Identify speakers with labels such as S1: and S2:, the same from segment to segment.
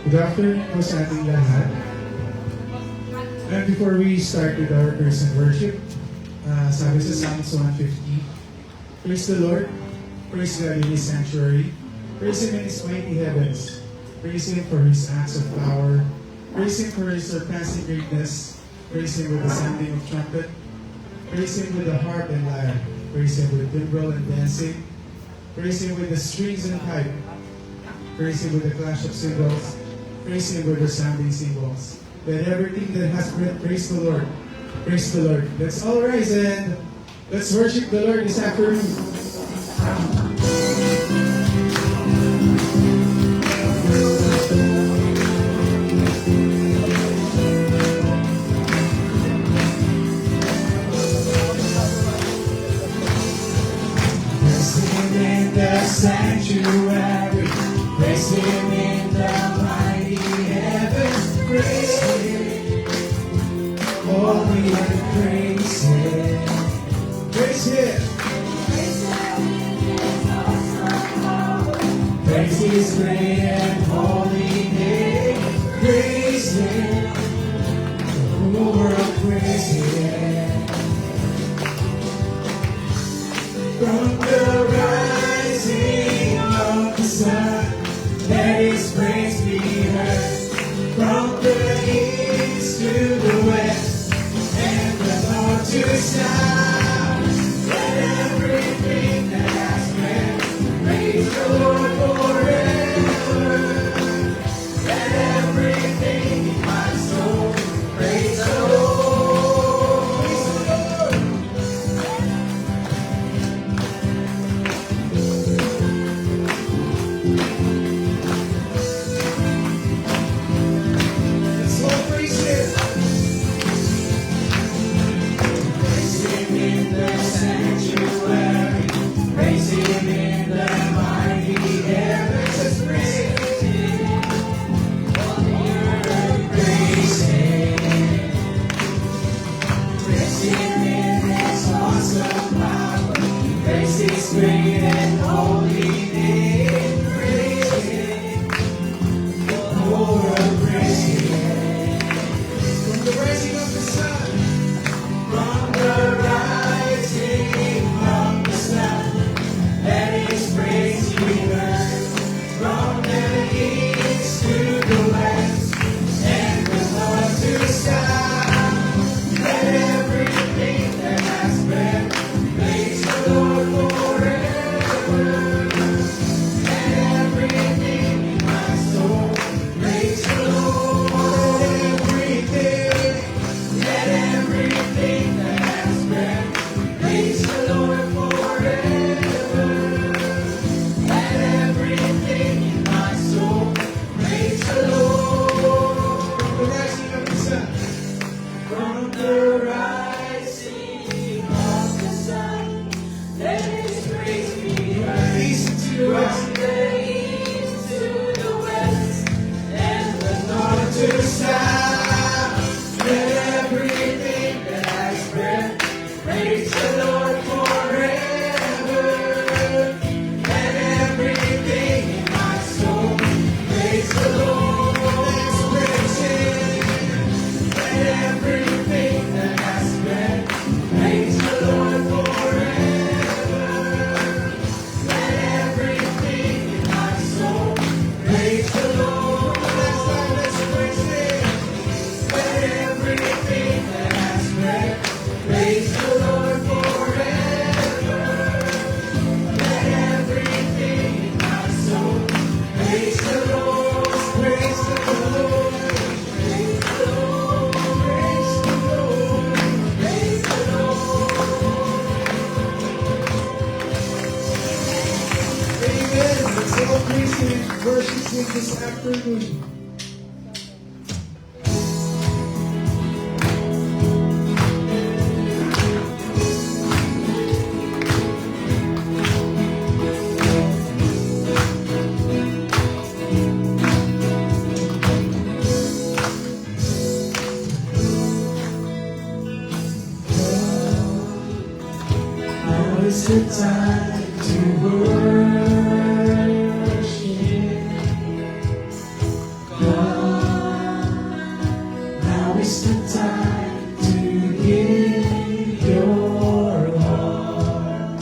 S1: Good afternoon po sa ating lahat. And before we start with our praise and worship, sabi sa Psalms 150, praise the Lord, praise God in His sanctuary, praise Him in His mighty heavens, praise Him for His acts of power, praise Him for His surpassing greatness, praise Him with the sounding of trumpet, praise Him with the harp and lyre, praise Him with timbrel and dancing, praise Him with the strings and pipe, praise Him with the clash of cymbals, praise Him with the sounding cymbals. Let everything that has breath praise the Lord. Praise the Lord. Let's all rise and let's worship the Lord this afternoon.
S2: Praise Him in the sanctuary, praise Him in the mighty heavens, praise Him, holy and praise Him,
S1: Praise Him.
S2: praise His great and holy name, praise Him, the whole world praise Him. From the rising of the sun, let His praise be heard. From the east to the west, and the north to south, let everything that has breath praise the Lord forever. Let everything in my soul praise the Lord.
S1: Let's all praise Him.
S2: Praise Him in the sanctuary, praise Him in the mighty heavens, let's praise Him, on the earth praise Him. Praise Him in His awesome power, praise His great and holy name, praise Him, the whole world praise Him.
S1: From the rising of the sun,
S2: From the rising of the sun, let His praise be heard. From the east to the west, and the north to south, let everything
S1: this afternoon.
S2: Now is the time to worship God. Now is the time to give your heart.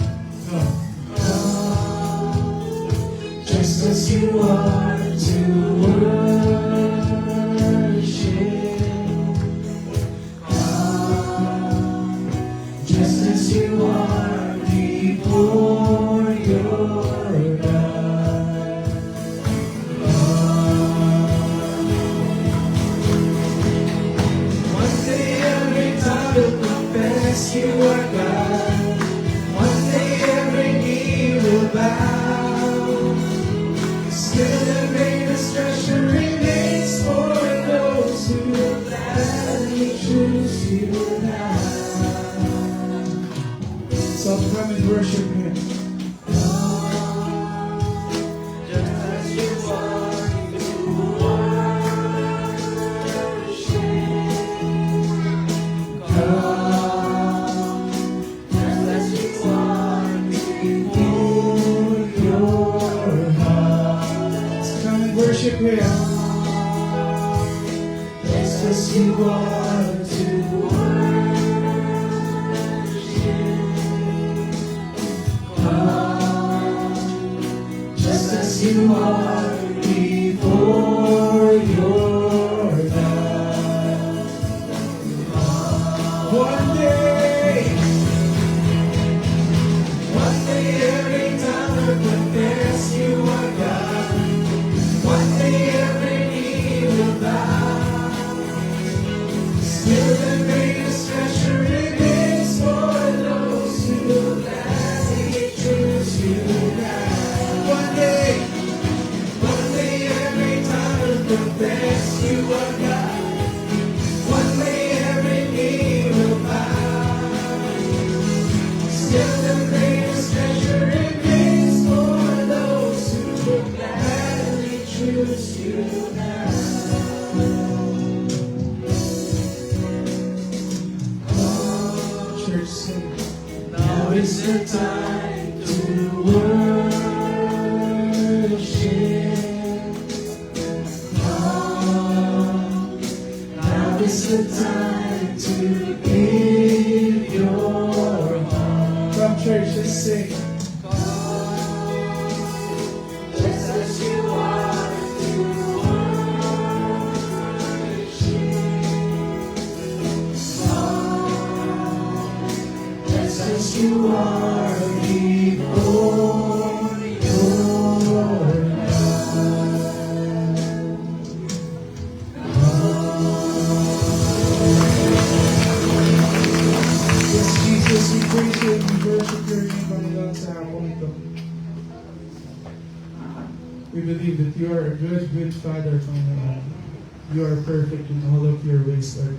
S2: Just as you are to worship God. Just as you are before your God. One day every tongue will confess you are God. One day every knee will bow. Still the greatest treasure remains for those who will gladly choose you now.
S1: So come and worship Him.
S2: Just as you are to worship God. Just as you are before your heart.
S1: So come and worship Him.
S2: Just as you are to worship God. Just as you are before your God.
S1: One day,
S2: One day every tongue will confess you are God. One day every knee will bow. Still the greatest treasure remains for those who will gladly choose you now. One day every tongue will confess you are God. One day every knee will bow. Still the greatest treasure remains for those who will gladly choose you now.
S1: church, sing.
S2: Now is the time to worship God. Now is the time to give your heart.
S1: Come, church, just sing.
S2: Just as you are to worship God. Just as you are before your
S1: Yes, Jesus, we praise you and we worship your name, Panginoon, sa hapong ito. We believe that you are a good, good Father, Panginoon. You are perfect in all of your ways, Lord.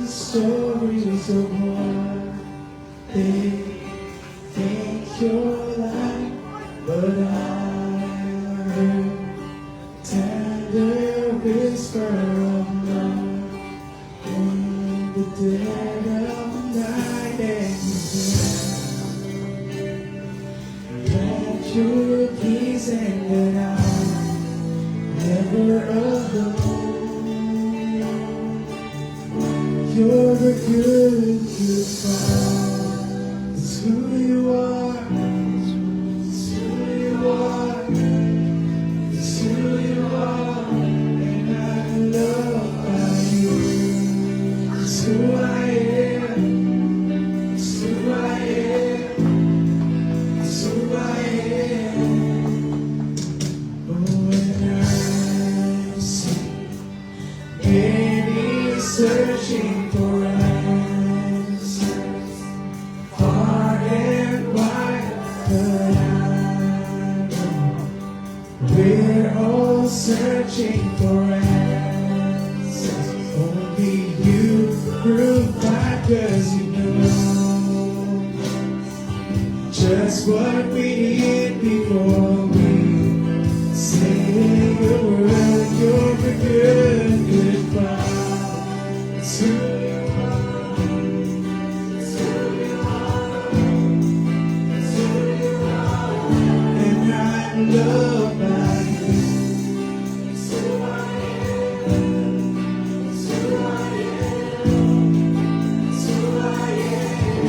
S2: Stories of war, they think you're lying, but I heard tender whisper of love in the dead of night, and you said, "Let your peace and that I'm never alone." You're a good, good Father. It's who you are. It's who you are. It's who you are. And I love
S1: searching for answers. Only you provide, 'cause you know just what we need before we say a word. You're a good, good Father. It's who you are. It's who you are. It's who you are. And I'm loved by you. It's who I am. It's who I am. It's who I am.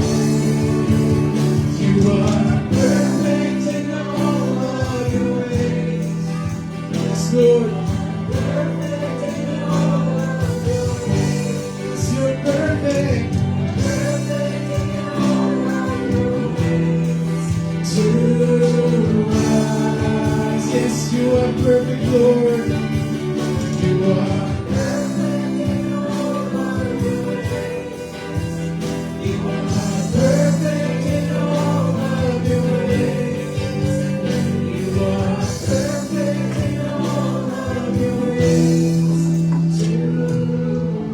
S1: You are perfect in all of your ways. Yes, Lord. Perfect in all of your ways. You're perfect. Perfect in all of your ways. To us. Yes, you are perfect, Lord. You are perfect in all of your ways. You are perfect in all of your ways. You are perfect in all of your ways to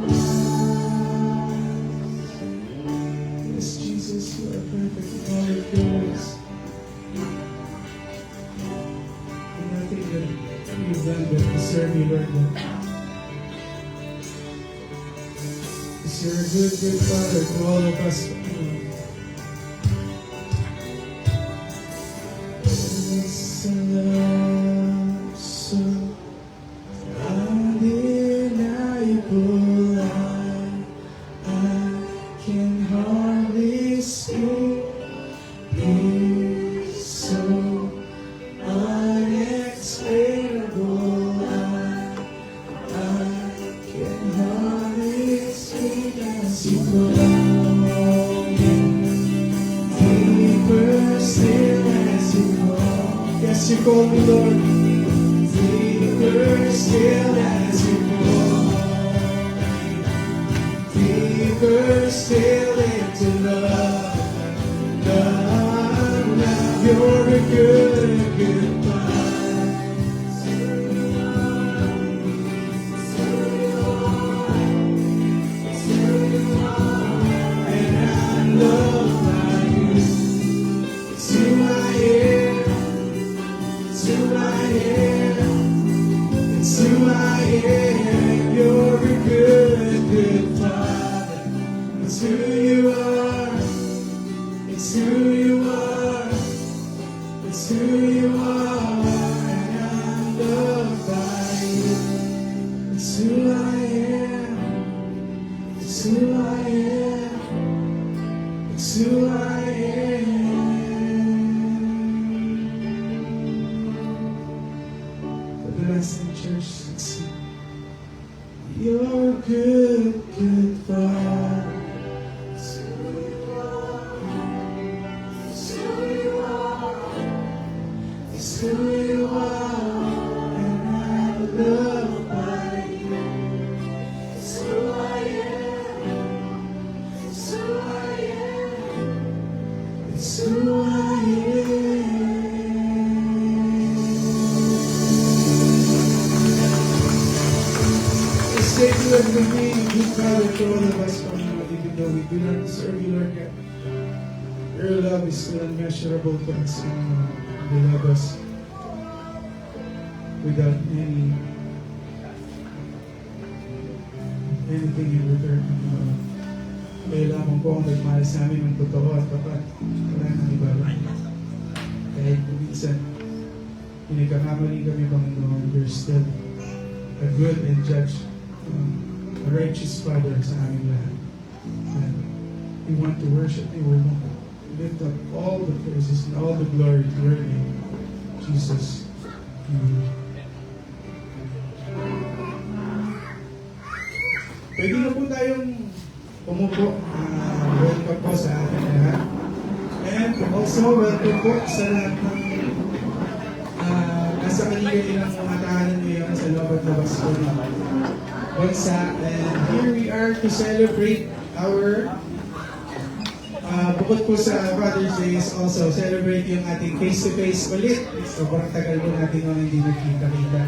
S1: us. Yes, Jesus, you are perfect in all of your ways. And nothing that you've done but deserve you, Lord God. Because you're a good, good Father to all of us. It's a love so undeniable. I can hardly speak. It's so unexplainable. I can hardly speak as you call me. Deeper still as you call. Yes, you call me, Lord. Deeper still as you call me. Deeper still into love. Love, love. You're a good, good Father. It's who you are. It's who you are. It's who you are. And I'm loved by you. It's who I am. It's who I am. It's who I am. You're a good, good Father. It's who you are. It's who you are. It's who you are. And I'm loved by you. It's who I am. It's who I am. It's who I am. For the rest of the church, let's sing. You're a good, good Father. It's who you are. It's who you are. It's who you are. And I'm loved by you. It's who I am. It's who I am. It's who I am. Stay good with me, good Father, to all of us, Lord, even though we do not deserve you, Lord God. Your love is still unmeasurable to us, and you love us without anything in return. Kaya lamang po ang nagmahal sa amin ng totoo at tapat. Wala nang iba. Kahit kung minsan, pinagkakamali kami, Panginoon, you're still a good and judge, a righteous Father sa aming lahat. And we want to worship you. We want to lift up all the praises and all the glory to your name, Jesus. Amen. Pwede na po tayong umupo. Welcome po sa ating lahat. And also, welcome po sa lahat ng nasa kaligay ng mga tahanan ngayon sa loob at labas po ng bansa. And here we are to celebrate our bukod po sa Father's Day is also celebrate yung ating face-to-face ulit. Sobrang tagal po natin nung hindi nagkita-kita.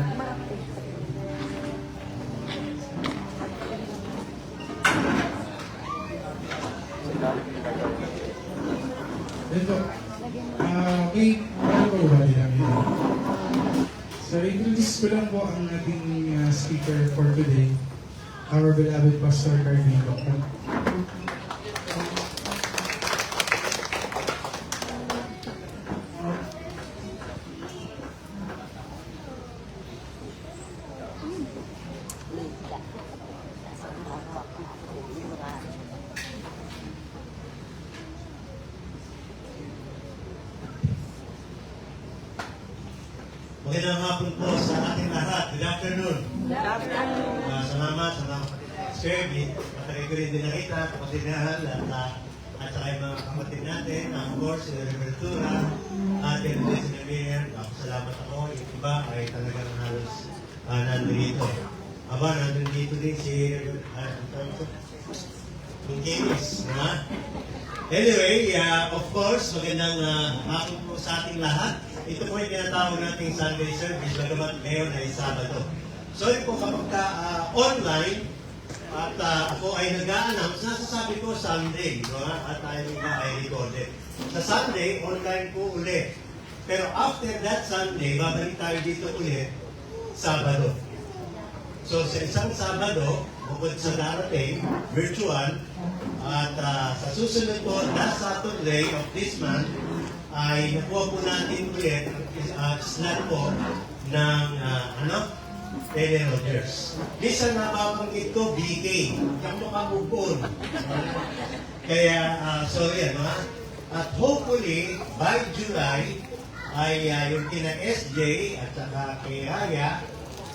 S1: Then po, ano po ba nila ngayon? So, introduce ko lang po ang ating speaker for today, our beloved Pastor Carvino.
S3: Magandang hapon po sa ating lahat. Good afternoon. Salamat sa mga kapatid na Sherby. Matagal ko rin din nakita, kapatidnahan, at saka yung mga kapatid natin, of course, si Robertura, at yung si Mayor. Salamat ako. Yung iba ay talagang halos nandito. Aba, nandito din si yung James. Anyway, of course, magandang hapon po sa ating lahat. Ito po yung tinatawag nating Sunday service, bagamat ngayon ay Sabado. So yun po kapag online, at ako ay nag-a-announce, nasasabi ko Sunday, no? At tayo ay recorded. Sa Sunday, online po ulit. Pero after that Sunday, babalik tayo dito ulit, Sabado. So sa isang Sabado, bukod sa darating, virtual, at sa susunod po, last Saturday of this month, ay nakuha po natin ulit slot po ng Tele Rogers. Minsan napapanggit ko, BK. Yung makamupon. Kaya, so yan, at hopefully, by July, ay yung kina SJ at saka kay Haya,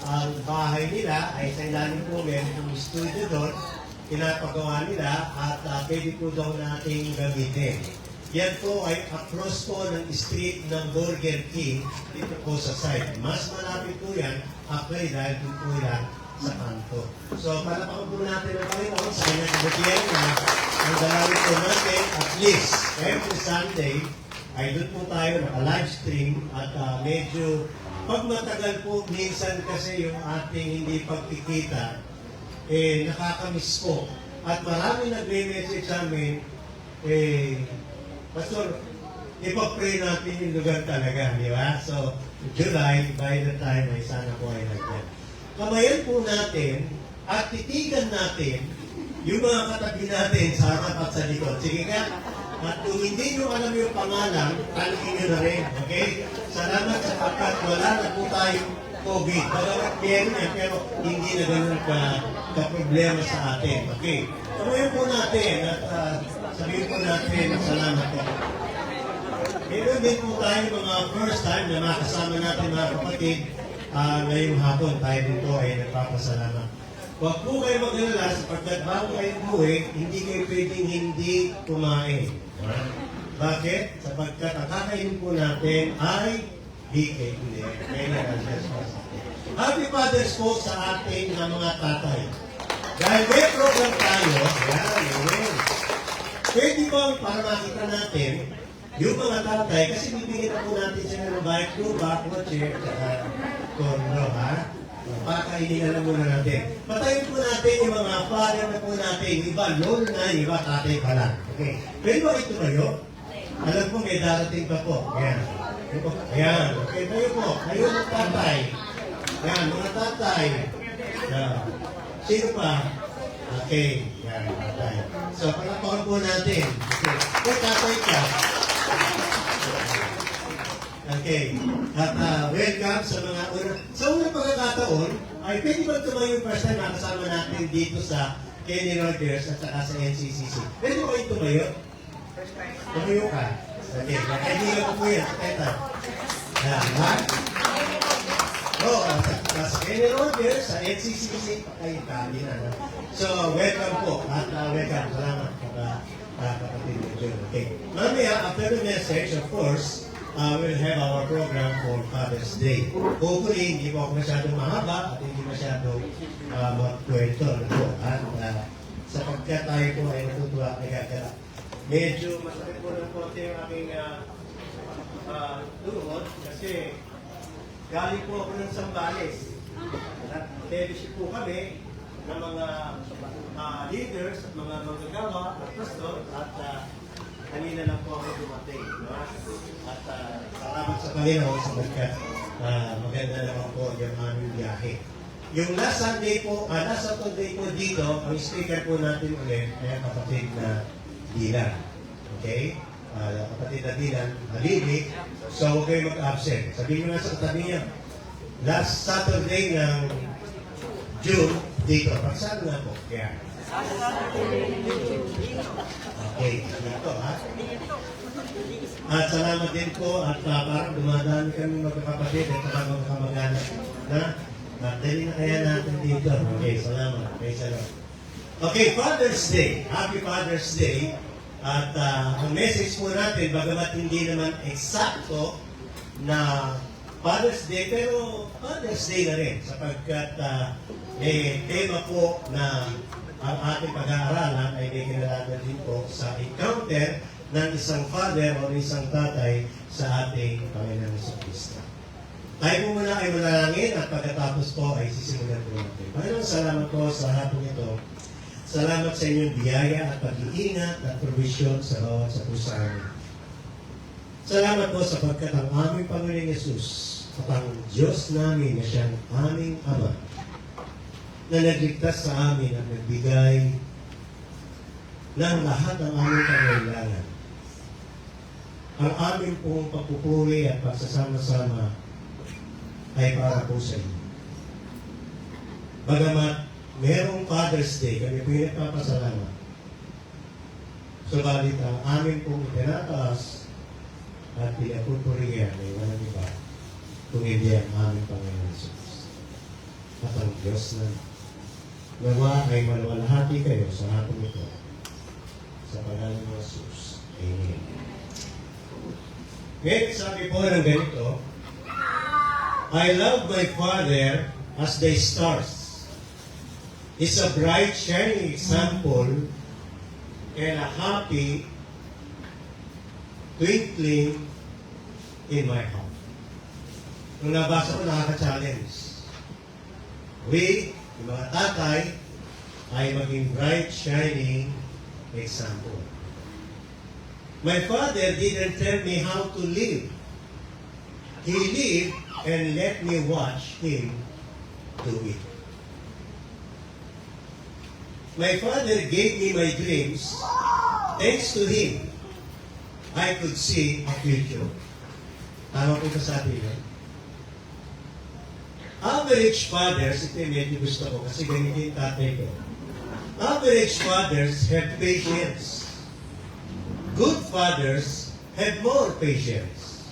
S3: ang bahay nila ay sa ilalim po meron yung studio doon, pinapagawa nila at pwede po daw nating gamitin. Yan po ay across po ng street ng Burger King dito po sa site. Mas malapit po yan, actually dahil dito po yan sa kanto. So, palapakan po natin ang Panginoon sa kanyang kabutihan na ang dalawin po natin at least every Sunday ay doon po tayo naka-live stream at medyo pag matagal po minsan kasi yung ating hindi pagkikita nakakamiss po. At marami nagme-message sa amin Pastor, ipag-pray natin yung lugar talaga, di ba? So, July, by the time ay sana po ay nagyan. Kamayan po natin at titigan natin yung mga katabi natin sa harap at sa likod. Sige ka? At kung hindi nyo alam yung pangalan, tanongin nyo na rin. Okay? Salamat sa pagkat wala na po tayong COVID. Bagamat meron yan, pero hindi na ganun ka-problema sa atin. Okay? Kamayan po natin at sabihin po natin, salamat po. Meron din po tayo mga first time na makasama natin mga kapatid ngayong hapon. Tayo din po ay nagpapasalamat. Huwag po kayo mag-alala sapagkat bago kayo buhay, hindi kayo pwedeng hindi kumain. Bakit? Sapagkat ang kakainin po natin ay BK. Hindi. Happy Father's po sa ating mga tatay. Dahil may program tayo, yan. Pwede bang para makita natin yung mga tatay, kasi bibigyan na po natin sila ng bike lupa, kotse, at kondo, ha? Pakainin na lang muna natin. Patayin po natin yung mga father na po natin. Iba, lolo na, iba, tatay pa lang. Okay. Pwede ba ito kayo? Alam ko may darating pa po. Ayan. Ayan. Okay, tayo po. Kayo ng tatay. Ayan, mga tatay. Ayan. Sino pa? Okay. Yan, tatay. So, palapakan po natin. Okay. Kung tatay ka. Okay. At welcome sa mga sa unang pagkakataon, ay pwede ba tumayo yung first time na kasama natin dito sa Kenny Rogers at saka sa NCCC? Pwede ba yung tumayo? Tumayo ka. Okay. Kaibigan ko po yan sa teta. Yan, ha? Sa Kenny Rogers, sa NCCC, ay, kami na. So, welcome po. At welcome. Salamat kapatid mo dyan. Okay. Mamaya, after the message, of course, we'll have our program for Father's Day. Hopefully, hindi po ako masyadong mahaba at hindi masyadong magkwento. At sapagkat tayo po ay natutuwa, nagagala. Medyo masakit po ng konti yung aking tuhod kasi galing po ako ng Sambales. Fellowship po kami ng mga leaders at mga manggagawa at pastor at kanina lang po ako dumating. Panginoon sapagkat maganda naman po yung aming biyahe. Yung last Sunday po, last Saturday po dito, ang speaker po natin ulit ay ang kapatid na Dylan. Okay? Kapatid na Dylan, Halili. So, huwag kayo mag-absent. Sabihin nyo nga sa katabi niya, last Saturday ng June, dito. Pagsaan nga po? Kaya. Okay, dito ha. At salamat din po at parang dumadami kami magkakapatid at saka magkakamag-anak na dali na kaya natin dito. Okay, salamat. Okay, salamat. Okay, Father's Day. Happy Father's Day. At ang message po natin, bagamat hindi naman eksakto na Father's Day, pero Father's Day na rin sapagkat may tema po na ang ating pag-aaralan ay may kinalaman din po sa encounter ng isang father o isang tatay sa ating Panginoon Kristo. Tayo po muna ay manalangin at pagkatapos po ay sisimulan po natin. Panginoon, salamat po sa hapon ito. Salamat sa inyong biyaya at pag-iingat at provision sa bawat sa puso amin. Salamat po sapagkat ang aming Panginoon Yesus at ang Diyos namin na siyang aming Ama na nagligtas sa amin at nagbigay ng lahat ng aming pangailangan. Ang aming pong pagpupuri at pagsasama-sama ay para po sa inyo. Bagamat merong Father's Day, kami po yung nagpapasalamat. Subalit ang aming pong itinataas at pinapupurihan ay walang iba kung hindi ang aming Panginoon Jesus. At ang Diyos na nawa ay maluwalhati kayo sa hapon ito. Sa pangalan ng Jesus. Amen. Ngayon sabi po ng ganito, I love my Father as the stars. It's a bright, shining example and a happy twinkling in my heart. Nung nabasa ko, nakaka-challenge. We, yung mga tatay, ay maging bright, shining example. My father didn't tell me how to live. He lived and let me watch him do it. My father gave me my dreams. Thanks to him, I could see a future. Tama po ito sa atin, eh? Average fathers, ito yung medyo gusto ko kasi ganito yung tatay ko. Average fathers have patience. Good fathers have more patience.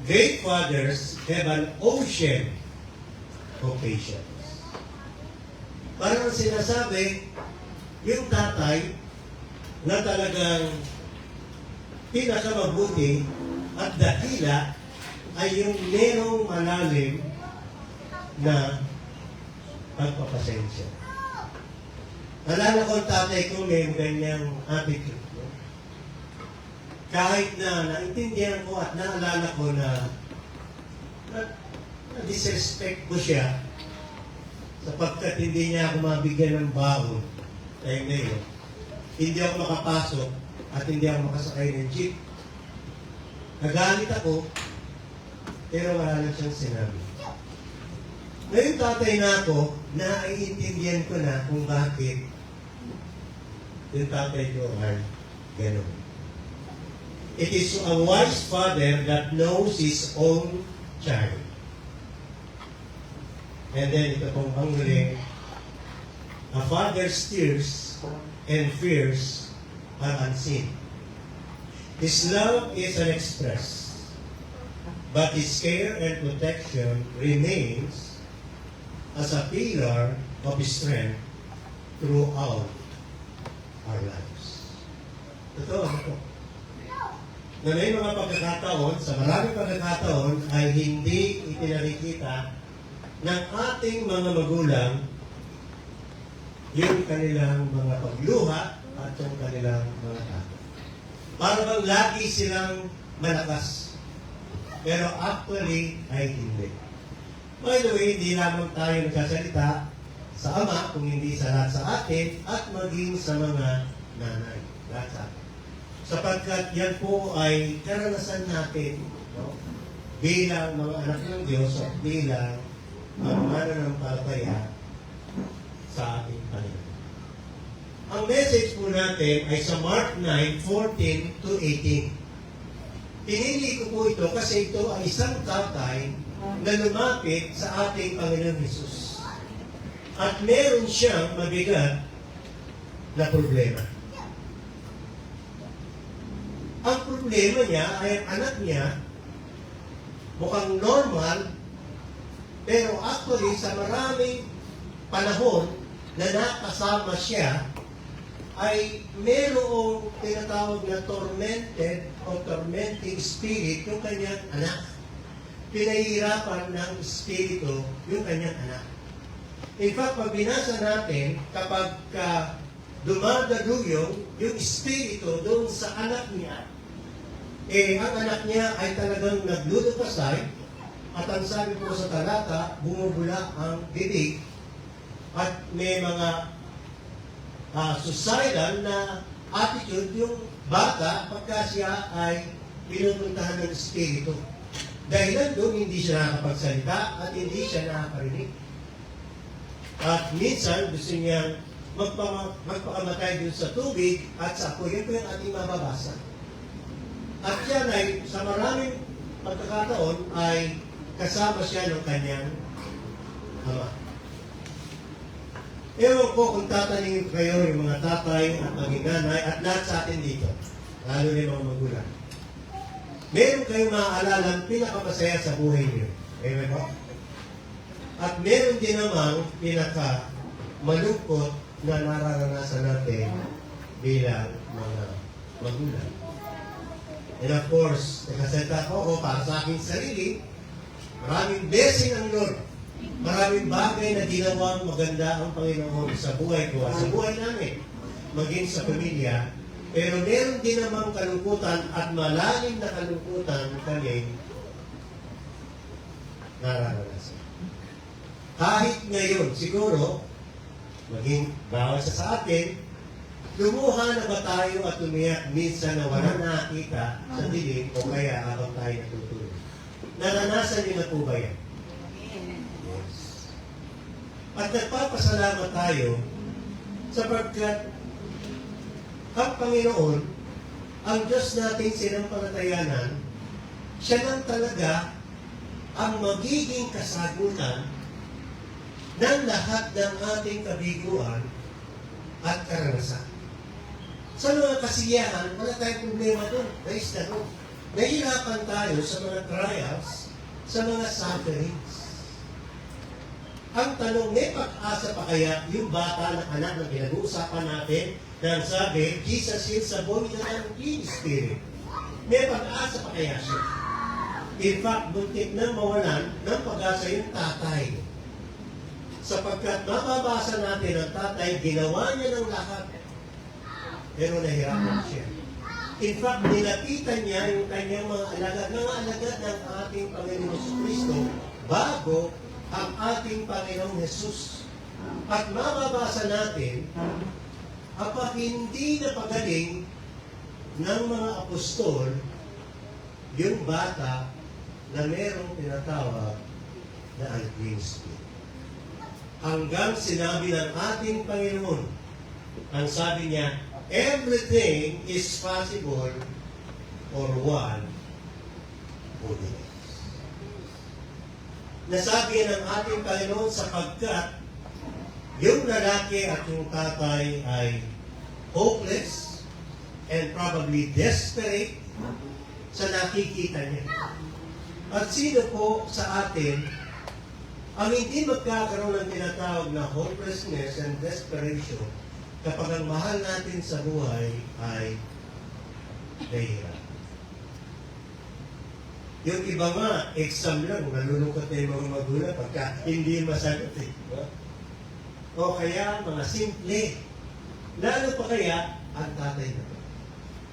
S3: Great fathers have an ocean of patience. Parang sinasabi, yung tatay na talagang pinakamabuti at dakila ay yung merong malalim na pagpapasensya. Nalala ko ang tatay ko may ganyang attitude. No? Kahit na naintindihan ko at naalala ko na disrespect ko siya sapagkat hindi niya ako mabigyan ng baon time na yun. Hindi ako makapasok at hindi ako makasakay ng jeep. Nagalit ako pero wala lang siyang sinabi. Ngayon tatay na ako, naiintindihan ko na kung bakit yung tatay ko ay gano'n. It is a wise father that knows his own child. And then ito pong panguling, a father's tears and fears are unseen. His love is unexpressed, but his care and protection remains as a pillar of strength throughout our lives. Totoo, ito. Na may mga pagkakataon, sa maraming pagkakataon, ay hindi itinarikita ng ating mga magulang yung kanilang mga pagluha at yung kanilang mga takot. Para bang lagi silang malakas. Pero actually ay hindi. By the way, hindi lamang tayo nagsasalita sa ama kung hindi sa lahat sa atin at maging sa mga nanay. Lahat sa atin. Sapagkat yan po ay karanasan natin. No? bilang mga anak ng Diyos at bilang mga mananampalataya sa ating Panginoon. Ang message po natin ay sa Mark 9:14 to 18. Pinili ko po ito kasi ito ay isang tatay na lumapit sa ating Panginoon Hesus. At meron siyang mabigat na problema. Ang problema niya ay ang anak niya mukhang normal, pero actually sa maraming panahon na nakasama siya, ay merong tinatawag na tormented o tormenting spirit yung kanyang anak. Pinahihirapan ng espiritu yung kanyang anak. In fact, pag binasa natin, kapag dumadaluyong yung espiritu doon sa anak niya, ang anak niya ay talagang naglulupasay at ang sabi po sa talata, bumubula ang bibig at may mga suicidal na attitude yung bata pagka siya ay pinupuntahan ng espiritu. Dahilan doon, hindi siya nakakapagsalita at hindi siya nakakarinig. At minsan, gusto niyang magpakamatay doon sa tubig at sa apoy. Yan po yung ating mababasa. At yan ay, sa maraming pagkakataon, ay kasama siya ng kanyang ama. Ewan ko kung tatanungin kayo yung mga tatay at maging nanay at lahat sa atin dito, lalo na yung mga magulang. Meron kayong maaalala pinakamasaya sa buhay niyo. Ewan ko? At meron din namang pinakamalungkot na nararanasan natin bilang mga magulang. And of course, nakasalita ko para sa aking sarili, maraming blessing ang Lord. Maraming bagay na ginawang maganda ang Panginoon sa buhay ko at sa buhay namin, maging sa pamilya. Pero meron din namang kalungkutan at malalim na kalungkutan kami nararanasan. Kahit ngayon, siguro, maging bawat sa atin, lumuha na ba tayo at umiyak minsan na walang nakita sa dilim o kaya habang tayo natutulog? Naranasan niyo na po ba yan? Yes. At nagpapasalamat tayo sapagkat ang Panginoon, ang Diyos nating sinampalatayanan, siya lang talaga ang magiging kasagutan ng lahat ng ating kabiguan at karanasan. Sa mga kasiyahan, wala tayong problema doon. Praise the Lord. Nahihirapan tayo sa mga trials, sa mga sufferings. Ang tanong, may pag-asa pa kaya yung bata ng anak na pinag-uusapan natin na sabi, Jesus heals the body and the spirit. May pag-asa pa kaya siya? In fact, buntik na mawalan ng pag-asa yung tatay. Sapagkat mababasa natin ang tatay, ginawa niya ng lahat. Pero nahirapan siya. In fact, nilapitan niya yung kanyang mga alagad ng ating Panginoon Kristo bago ang ating Panginoong Jesus. At mababasa natin, kapag hindi napagaling ng mga apostol, yung bata na merong tinatawag na unclean spirit. Hanggang sinabi ng ating Panginoon, ang sabi niya, everything is possible for one who believes. Nasabi ng ating Panginoon sapagkat yung lalaki at yung tatay ay hopeless and probably desperate sa nakikita niya. At sino po sa atin ang hindi magkakaroon ng tinatawag na hopelessness and desperation kapag ang mahal natin sa buhay ay nahihirap. Yung iba nga, exam lang, nalulungkot na yung mga magulang pagka hindi masagot eh. O kaya mga simple. Lalo pa kaya ang tatay na to.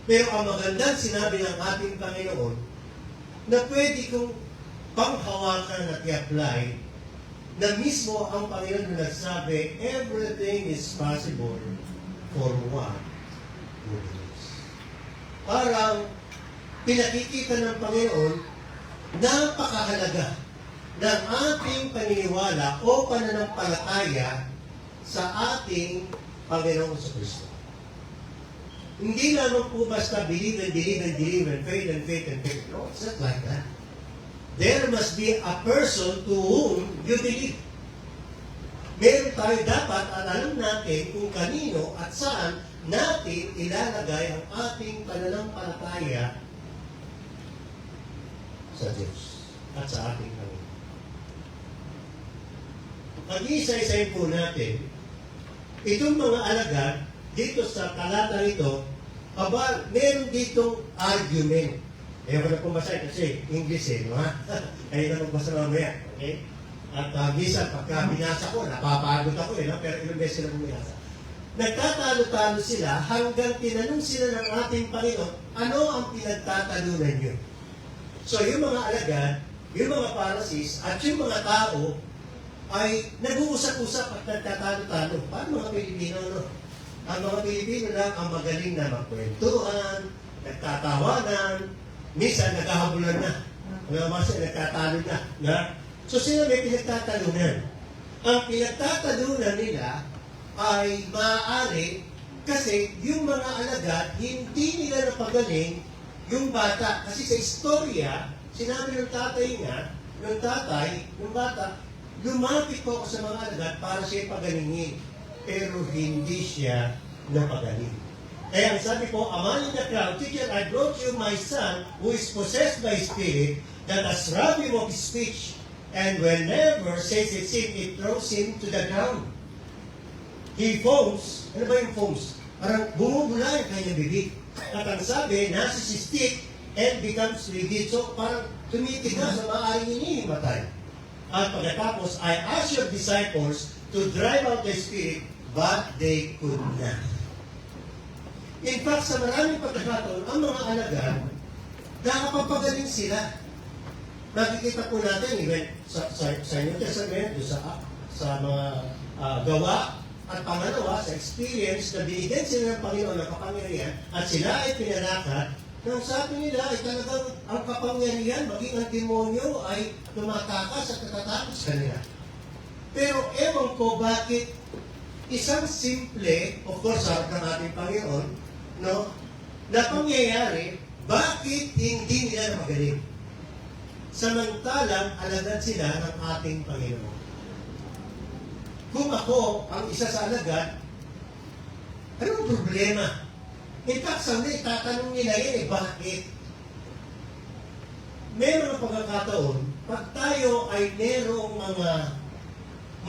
S3: Pero ang magandang sinabi ng ating Panginoon na pwede kong panghawakan at i-apply na mismo ang Panginoon na nagsabi, everything is possible for one who believes. Parang pinakikita ng Panginoon napakahalaga ng ating paniniwala o pananampalataya sa ating Panginoong Kristo. Hindi lamang po basta believe and believe and believe and faith and faith and faith. No, it's not like that. There must be a person to whom you believe. Meron tayo dapat at alam natin kung kanino at saan natin ilalagay ang ating pananampalataya sa Diyos at sa ating Panginoon. Pag-iisa-isayin po natin, itong mga alagad, dito sa talata nito, meron ditong argument. Ayaw ko na pumbasa kasi English no ha? Kaya na magbasa mamaya, okay? At minsan, pagka binasa ko, napapagod ako no? Pero ilang beses na bumiyasa. Nagtatalo-talo sila hanggang tinanong sila ng ating Panginoon, ano ang pinagtatalunan nyo? So yung mga alagad, yung mga Pharisees, at yung mga tao, ay nag-uusap-usap at nagtatalo-talo. Paano mga Pilipino, no? Ang mga Pilipino lang ang magaling na magkwentuhan, nagtatawanan, minsan naghahabulan na. Mga masa, nagtatalo na. So sila may pinagtatalunan. Ang pinagtatalunan nila ay maaari kasi yung mga alagad, hindi nila napagaling yung bata. Kasi sa istorya, sinabi ng tatay nga, yung bata, lumapit po ako sa mga alagad para siya pagalingin. Pero hindi siya napagaling. Kaya ang sabi po, among the crowd, teacher, I brought you my son who is possessed by spirit that has robbed him of his speech. And whenever says it, it throws him to the ground. He foams. Ano ba yung foams? Parang bumubula yung kanyang bibig. At ang sabi, nasa si stick and becomes rigid. So parang tumitigas na maaaring inihimatay. At pagkatapos, I asked your disciples to drive out the spirit, but they could not. In fact, sa maraming pagkakataon, ang mga alagad, nakapapagaling sila. Nakikita po natin, even sa New Testament, sa mga gawa, at pangalawa, sa experience na binigyan sila ng Panginoon ng kapangyarihan, at sila ay pinanakat, nang sabi nila ay talagang ang kapangyarihan, maging ang demonyo ay tumatakas at natatakot sa kanila. Pero ewan ko bakit isang simple, of course, harap ng ating Panginoon, no, na pangyayari, bakit hindi nila magaling? Samantalang alagad sila ng ating Panginoon. Kung ako ang isa sa alagad, anong problema? In fact, someday, tatanong nila yan bakit? Meron ang pagkakataon, pag tayo ay merong mga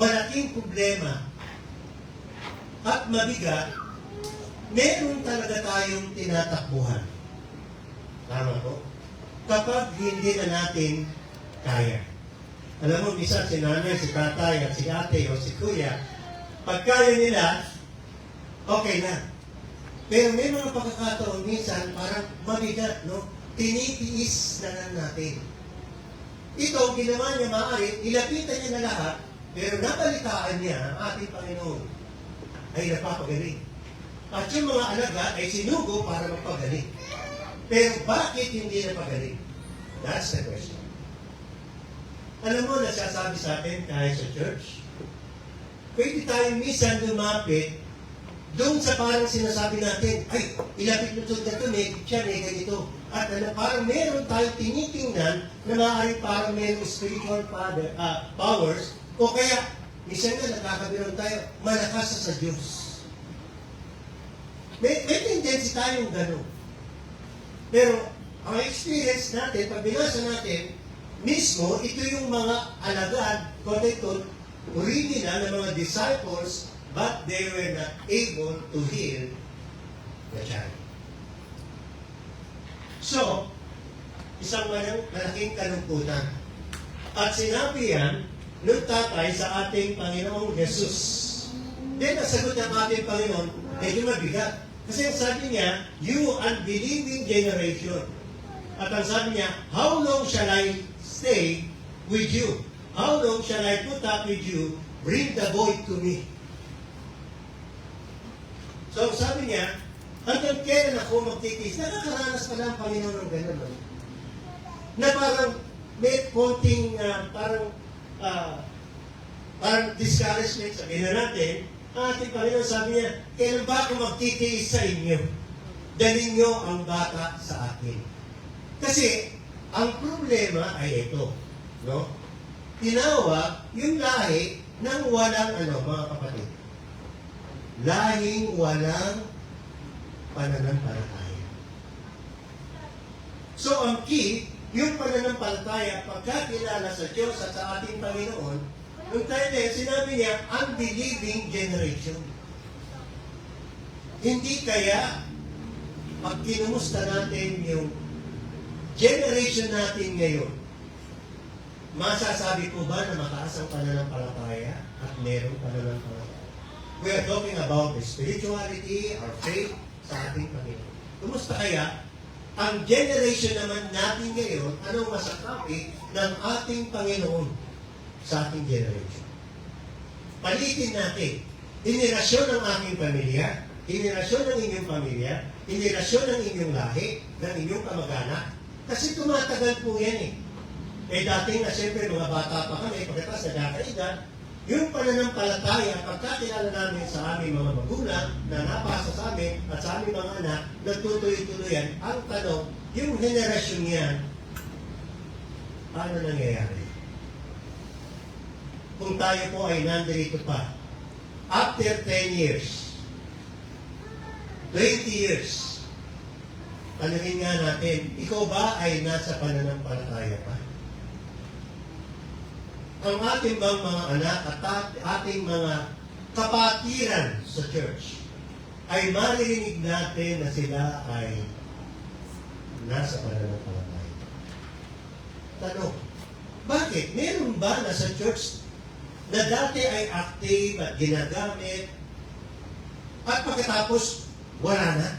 S3: malaking problema at mabigat, meron talaga tayong tinatakbuhan. Tama po? Kapag hindi na natin kaya. Alam mo, bisa si nanay, si tatay, at si ate, o si kuya, pag kaya nila, okay na. Pero may mga pagkakataon minsan, parang mabigat, no? Tinitiis na lang natin. Ito, ginawa niya maaari, nilapitan niya na lahat, pero nabalitaan niya ang ating Panginoon ay napapagaling. At yung mga alaga ay sinugo para magpagaling. Pero bakit hindi napagaling? That's the question. Alam mo, nasasabi sa atin kahit sa church, pwede tayong minsan lumapit doon sa parang sinasabi natin, ay, ilapit mo ito dito, may siya, may ganito. At parang meron tayong tinitingnan na maaaring parang meron spiritual powers, o kaya, minsan nga nakakabilang tayo, malakas sa Diyos. May tendency tayong gano'n. Pero, ang experience natin, pag binasa natin, mismo, ito yung mga alagad, quote-unquote, original na mga disciples, but they were not able to heal the child. So, isang malaking kalungkutan. At sinabi yan ng tatay sa ating Panginoong Jesus. Then, nasagot ng ating Panginoon, medyo mabigat. Kasi ang sabi niya, you unbelieving generation. At ang sabi niya, how long shall I stay with you? How long shall I put up with you? Bring the boy to me. So sabi niya, hanggang kailan ako magtitiis? Nakakaranas pala ang Panginoon ng gano'n. Na parang konting parang discouragement, sabihin na natin, ang ating Panginoon sabi niya, kailan ba ako magtitiis sa inyo? Dalhin niyo ang bata sa akin. Kasi, ang problema ay ito, no? Tinawag yung lahi ng walang mga kapatid. Lahing walang pananampalataya. So, ang key, yung pananampalataya, pagkakilala sa Diyos at sa ating Panginoon, yung tayo na yun, sinabi niya, unbelieving generation. Hindi kaya, pag kinumusta natin yung generation natin ngayon, masasabi ko ba na mataas ang pananampalataya at merong pananampalataya? We are talking about the spirituality, our faith sa ating Panginoon. Kumusta kaya ang generation naman natin ngayon, anong masasabi ng ating Panginoon sa ating generation? Palitin natin, henerasyon ng aking pamilya, henerasyon ng inyong pamilya, henerasyon ng inyong lahi, ng inyong kamag-anak. Kasi tumatagal po yan eh. Dating na siyempre mga bata pa kami, pagkatas nagkakaedad, yung pananampalataya, pagkakilala namin sa aming mga magulang, na napasa sa amin at sa aming mga anak, nagtutuloy-tuloyan, ang tanong, yung henerasyon yan, paano nangyayari? Kung tayo po ay nandito pa, after 10 years, 20 years, tanungin nga natin, ikaw ba ay nasa pananampalataya pa? Ang ating bang mga anak at ating mga kapatiran sa church ay maririnig natin na sila ay nasa pananampalataya. Tanong, bakit? Meron ba na sa church na dati ay active at ginagamit at pagkatapos wala na?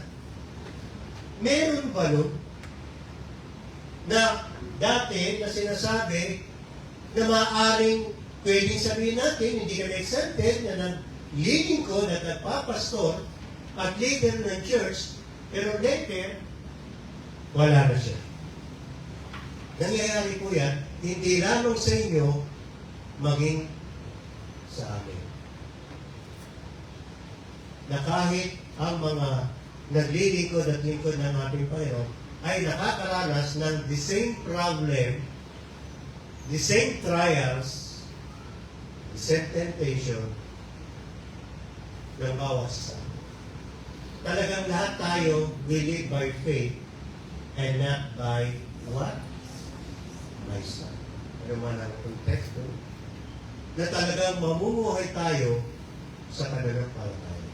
S3: Meron ba nun na dati na sinasabi na maaaring pwedeng sabihin natin, hindi kami exempted, na naglilingkod at nagpapastor at leader ng church, pero later, wala na siya. Nangyayari po yan, hindi lamang sa inyo, maging sa amin. Na kahit ang mga naglilingkod at lingkod ng ating Panginoon ay nakakaranas ng the same problem, the same trials, the same temptation ng bawat isa. Talagang lahat tayo will live by faith and not by what? By sight. Ano man ang konteksto? Na talagang mamumuhay tayo sa pananampalataya.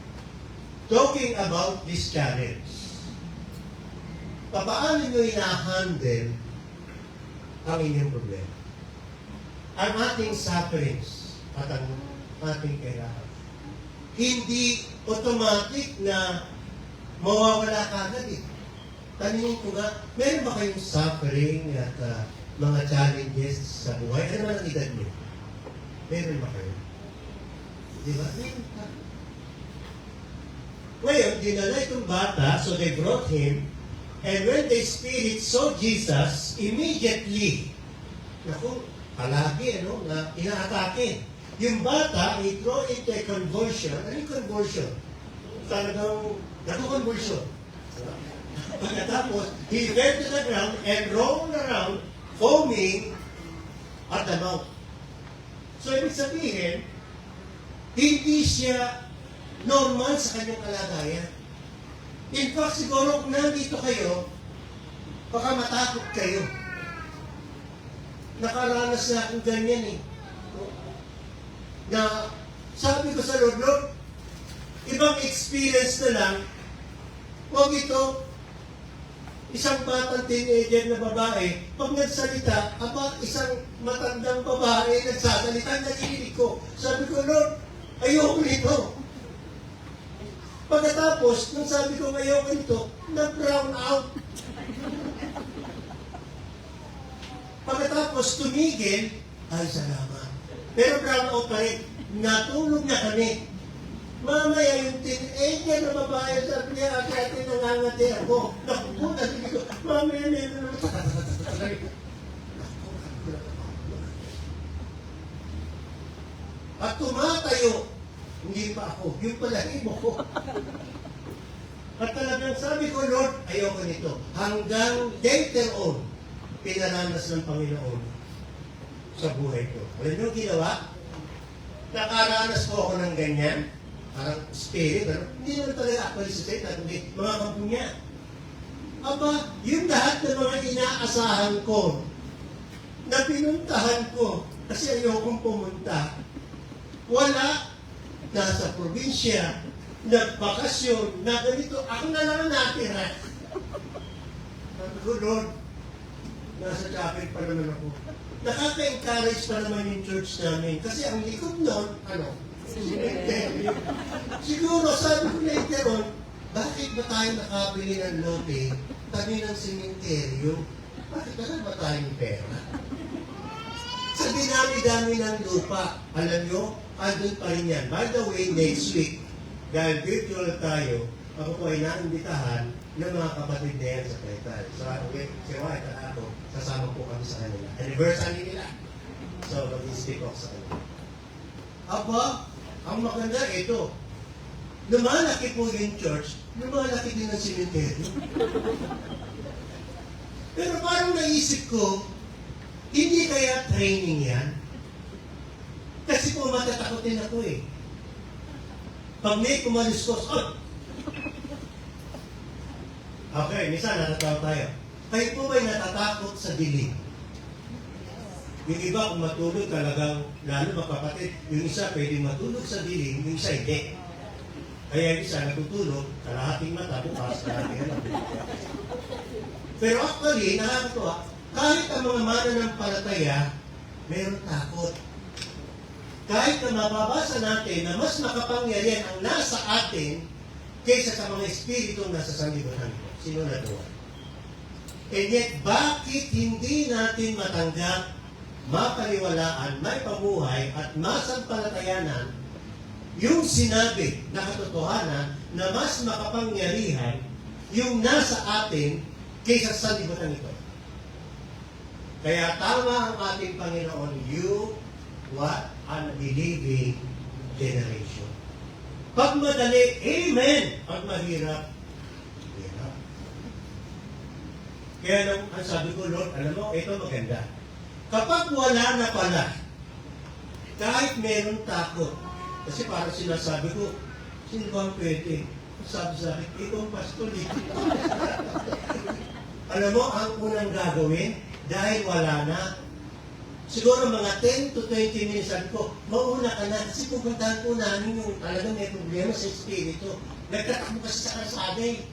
S3: Talking about this challenge, paano nyo ina-handle ang inyong problema? Ang ating sufferings at ang ating kailangan. Hindi automatic na mawawala ka agad eh. Tanungin ko nga, meron ba kayong suffering at mga challenges sa buhay? Ano naman ang edad niyo? Meron ba kayo? Di ba? Meron ka. Ngayon, dinala itong bata, so they brought him, and when the Spirit saw Jesus, immediately, naku, palagi, na inaatake. Yung bata, he throw into a conversion. Ano yung conversion? Talagang, naku-conversion. Pagkatapos, he went to the ground and rolled around, foaming at the mouth. So, ibig sabihin, hindi siya normal sa kanyang kalagayan. In fact, siguro kung nandito kayo, baka matakot kayo. Nakaranas na akong ganyan eh. Na sabi ko sa Lord, Lord, ibang experience na lang, huwag ito, isang batang teenager na babae, pag nagsalita, isang matandang babae nagsasalita, nakikinig ko. Sabi ko, Lord, ayoko nito. Pagkatapos, nung sabi ko ayoko nito, nag-brown out. Pagkatapos tumigil, ay salamat. Pero brown out pa rin. Natulog na kami. Mamaya yung teenager na babae, sabi niya, ate, nangangati ako. Naku, sabi ko, mamaya meron naman. tumatayo. Hindi pa ako, yung balahibo ko. At talagang sabi ko, Lord, ayoko nito. Hanggang later on, pinaranas ng Panginoon sa buhay ko. Alam niyo, ginawa? Nakaranas po ako ng ganyan. Parang spirit, ano? Hindi naman talaga actually sa Satan, kundi mga kampo niya. Aba, yung lahat ng mga inaasahan ko, na pinuntahan ko, kasi ayokong pumunta, wala, nasa probinsya, nagbakasyon, na ganito, ako na lang natira. Sabi ko, Lord, nasa chapel pa naman ako. Nakaka-encourage pa naman yung church namin. Kasi ang likod nun, cemetery. Siguro, sabi ko later on, bakit ba tayo nakabili ng lote, tabi ng sementeryo? Bakit ba tayong pera? Sa dinami-dami ng lupa, alam nyo, andun pa rin yan. By the way, next week, dahil virtual tayo, ako po ay naimbitahan ng mga kapatid na yan sa Clayton. So, si White at ako, sasama po kami sa kanila. Anniversary nila. So, mag-speak ako sa kanila. Aba, ang maganda ito. Lumalaki po yung church, lumalaki din ang cemetery. Pero parang naisip ko, hindi kaya training yan? Kasi po matatakotin ako eh. Pag may kumaluskos, okay, minsan natatawa tayo. Kayo po ba'y natatakot sa dilim? Yung iba kung matulog talagang, lalo magkapatid, yung isa pwedeng matulog sa dilim, yung isa hindi. Kaya yung isa natutulog, kalahating mata, bukas, kalahating alam. Pero actually, nakakatuwa, kahit ang mga mananampalataya, mayroon takot. Kahit na mababasa natin na mas makapangyarihan ang nasa atin kaysa sa mga espiritong nasa sanlibutan ko. Sino na doon? And yet, bakit hindi natin matanggap, mapaniwalaan, may pamuhay at masampalatayanan yung sinabi na katotohanan na mas makapangyarihan yung nasa atin kaysa sa sanlibutan ito? Kaya tama ang ating Panginoon, you what? Unbelieving generation. Pag madali, amen. Pag mahirap, hirap. Kaya ang sabi ko, Lord, alam mo, ito maganda. Kapag wala na pala, kahit meron takot, kasi parang sinasabi ko, sino ba ang pwede? Sabi sa akin, ikaw ang pastor. Alam mo, ang unang gagawin, dahil wala na, siguro mga 10 to 20 minutes, sabi ko, mauna ka na. Kasi pupuntahan po namin yung talagang may problema sa espiritu. Nagtatakbo kasi sa kalsada eh.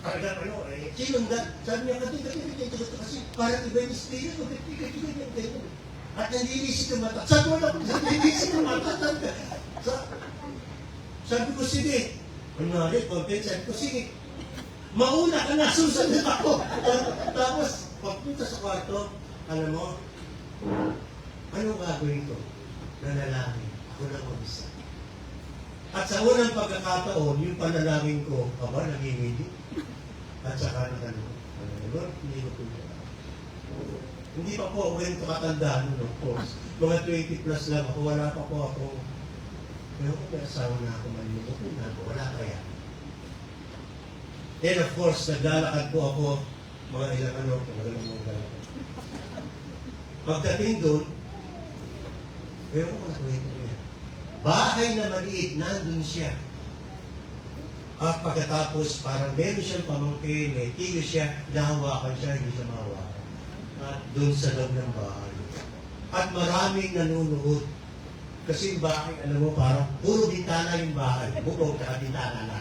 S3: Talagang sinong da? Sabi niya, kasi parang iba yung espiritu. At nandilisik yung mata. Sabi ko lang, nandilisik yung mata. Sabi ko, sige. Kunwari, content, sabi ko, sige. Mauna ka na, susunod ako. Tapos, pagpunta sa kwarto, alam mo, anong gagawin ko? Nanalangin. Ako lang mag-isa. At sa unang pagkakataon, yung panalangin ko, nangingindi. At saka Lord, hindi ko tulad. Hindi pa po ako yung katandaan, of course. Mga 20 plus lang ako, wala pa po ako. Pero kung may asawa na ako, malilito na ako, wala kaya. Then of course, naglalakad po ako, mga ilang magalang mga lalakad. Pagdating doon, pero kung nakulit ko yan, bahay na maliit, nandun siya. At pagkatapos, parang meron siyang pamangkin, may tiyo siya, nahawakan siya, hindi siya mahawakan. At doon sa loob ng bahay. At maraming nanunood. Kasi yung bahay, alam mo, parang puro bintana yung bahay. Bukod at bintana na.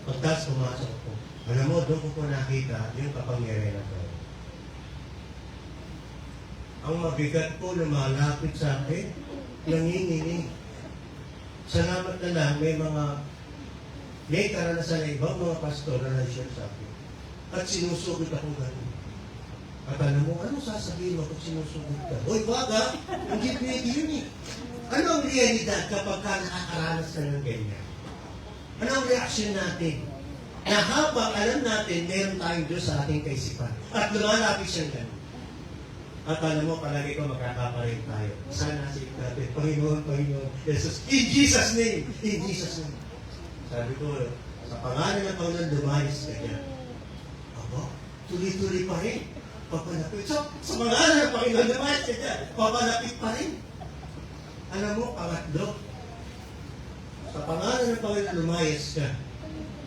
S3: Pagkas pumasok ko, alam mo, doon ko po nakita yung kapangyarihan ng Panginoon. Ang mabigat po lumalapit sa akin, nanginginig. Salamat na lang, may karanasan na ibang mga pastor na nag-share sa akin. At sinusugod ako ganun. At alam mo, ano sasabihin mo kung sinusugod ka? Hoy, waga, hindi pwede yun eh. Ano ang realidad kapag ka nakakaranas ka ng ganyan? Ano ang reaksyon natin? Na habang alam natin, meron tayong Diyos sa ating kaisipan. At lumalapit siyang ganun. At alam mo, palagi ko magkakaparin tayo. Sana si natin, Panginoon, Jesus, in Jesus' name, in Jesus' name. Sabi ko, sa pangalan ng Panginoon, lumayas ka dyan. Aba, tuloy-tuloy pa rin. Papalapit. So, sa pangalan ng Panginoon, lumayas ka dyan. Papalapit pa rin. Alam mo, pangatlo, sa pangalan ng Panginoon, lumayas ka.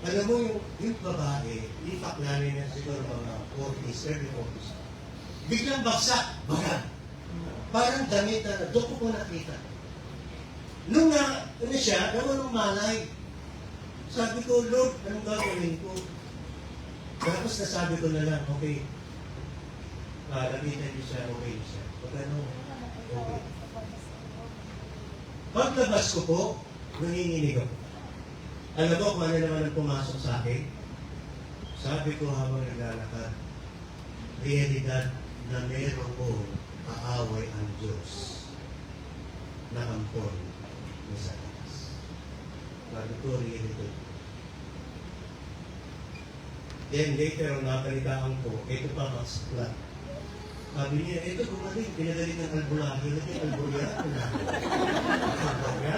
S3: Alam mo, yung babae, ipak namin na siguro mga 40s, early 40s. Biglang baksak, baga. Parang damit na, doon ko nakita. Nung ano siya, naman malay. Sabi ko, Lord, anong gagawin ko? Tapos nasabi ko na lang, okay. Lapitan niyo siya, okay siya. Pag ano, okay. Paglabas ko po, nanginginig ako. Alam mo kung ano naman ang pumasok sa akin? Sabi ko habang naglalakad, realidad na meron ko kaaway ang Diyos na ampon ni Satanas. Sabi ko, realidad. Then later, ang napalitaan ko, ito pa mas flat. Sabi niya, ito gumaling, pinagaling ng albulahe, naging albulahe. Albulahe?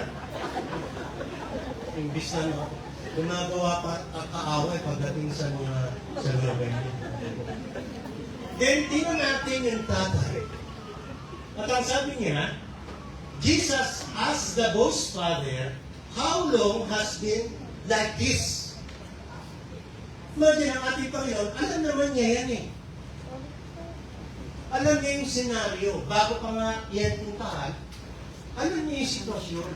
S3: Imbis na gumagawa pa kaaway pagdating sa mga ganyan. Then, tingnan natin yung tatay. At ang sabi niya, Jesus asked the boss father, how long has been like this? Imagine ang ating Panginoon, alam naman niya yan eh. Alam niya yung senaryo. Bago pa nga yan puntahan, alam niya yung sitwasyon.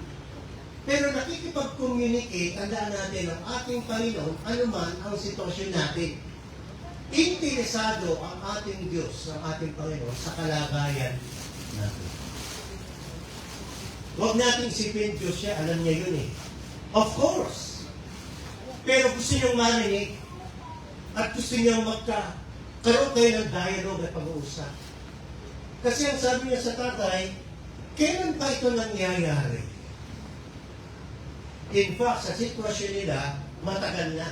S3: Pero nakikipag-communicate, tandaan natin ang ating Panginoon, anuman ang sitwasyon natin. Interesado ang ating Diyos, ang ating Panginoon, sa kalagayan natin. Huwag natin isipin Diyos siya, alam niya yun eh. Of course. Pero gusto niyong marinig at gusto niyong magkaroon kayo ng dialogue at pag-uusap. Kasi ang sabi niya sa tatay, kailan pa ito nangyayari? In fact, sa sitwasyon nila, matagal na.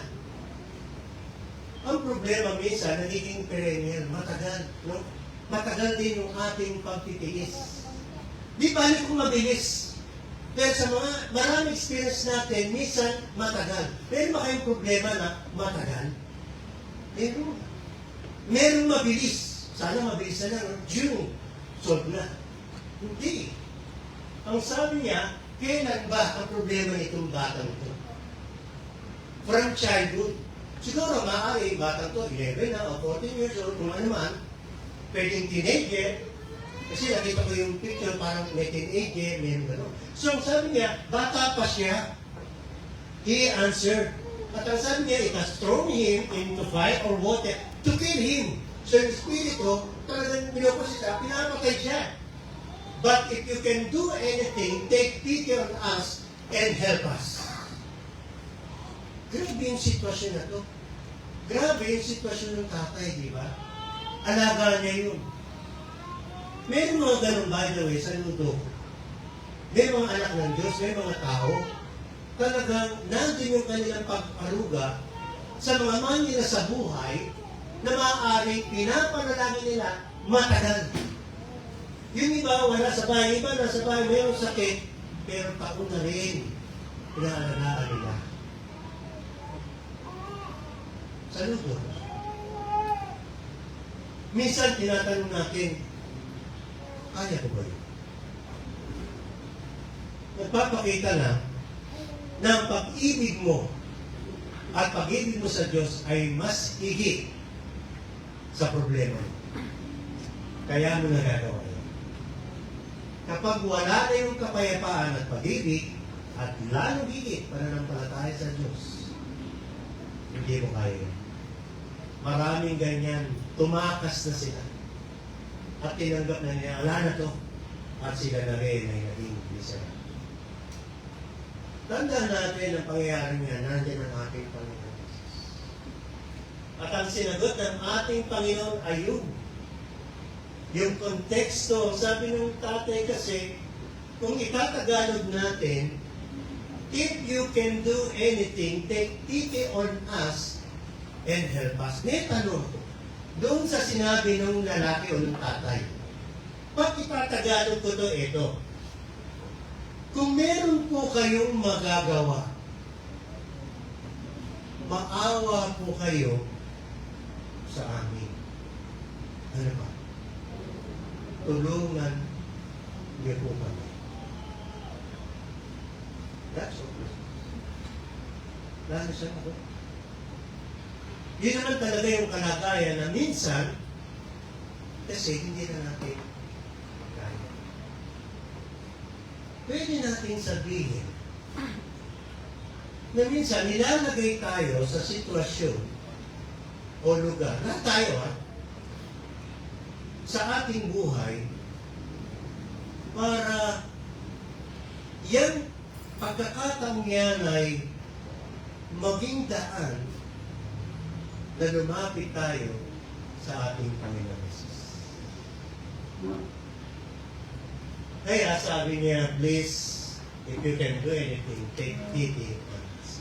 S3: Ang problema minsan, nagiging perennial, matagal. No? Matagal din yung ating pagtitiis. Di balik kung mabilis. Pero sa mga maraming experience natin, minsan matagal. Pero ba kayong problema na matagal? Meron. Meron mabilis. Sana mabilis na lang. June, solve na. Hindi. Ang sabi niya, kailan ba ang problema nitong batang ito? From childhood. Siguro maaari, batang to, 11 na o 14 years old, kung ano man, pwedeng teenager, kasi nakita ko yung picture, parang may teenager, may gano'n. So, ang sabi niya, bata pa siya, he answered. At ang sabi niya, it has thrown him into fire or water to kill him. So, yung spirito, talagang pinupos siya, pinapatay siya. But if you can do anything, take pity on us and help us. Grabe yung sitwasyon na to. Grabe yung sitwasyon ng tatay, di ba? Alaga niya yun. Meron mga ganun, by the way, sa ludo. May mga anak ng Diyos, may mga tao. Talagang nandun yung kanilang pag-aruga sa mga manila sa buhay na maaaring pinapanalangin nila matagal. Yung iba, wala sa bahay. Iba, nasa bahay, mayroong sakit, pero taon na rin pinaalagaan nila. Saludo. Minsan, tinatanong natin, kaya ko ba yun? Nagpapakita na ang pag-ibig mo at pag-ibig mo sa Diyos ay mas higit sa problema mo. Kaya mo nagagawa yun. Kapag wala na yung kapayapaan at pag-ibig at lalo higit pananampalataya sa Diyos, hindi mo kaya yun. Maraming ganyan, tumakas na sila. At tinanggap na niya, wala na to. At sila na rin ay naging bisa. Tandaan natin ang pangyayari niya, nandiyan ang ating Panginoon. At ang sinagot ng ating Panginoon ay yun. Yung konteksto, sabi ng tatay kasi, kung itatagalog natin, if you can do anything, take pity on us and help us. May tanong, doon sa sinabi ng lalaki o ng tatay, Pag ipatagalog ko to, ito. Kung meron po kayong magagawa, maawa po kayo sa amin. Ano ba? Tulungan niyo po kami. That's all. Lalo sa ako. Yun naman talaga yung kalagayan na minsan, kasi hindi na natin kaya. Pwede natin sabihin na minsan nilalagay tayo sa sitwasyon o lugar, lahat tayo sa ating buhay para yan pagkakataong yan ay maging daan na lumapit tayo sa ating Panginoon Jesus. Kaya sabi niya, please, if you can do anything, take pity on us.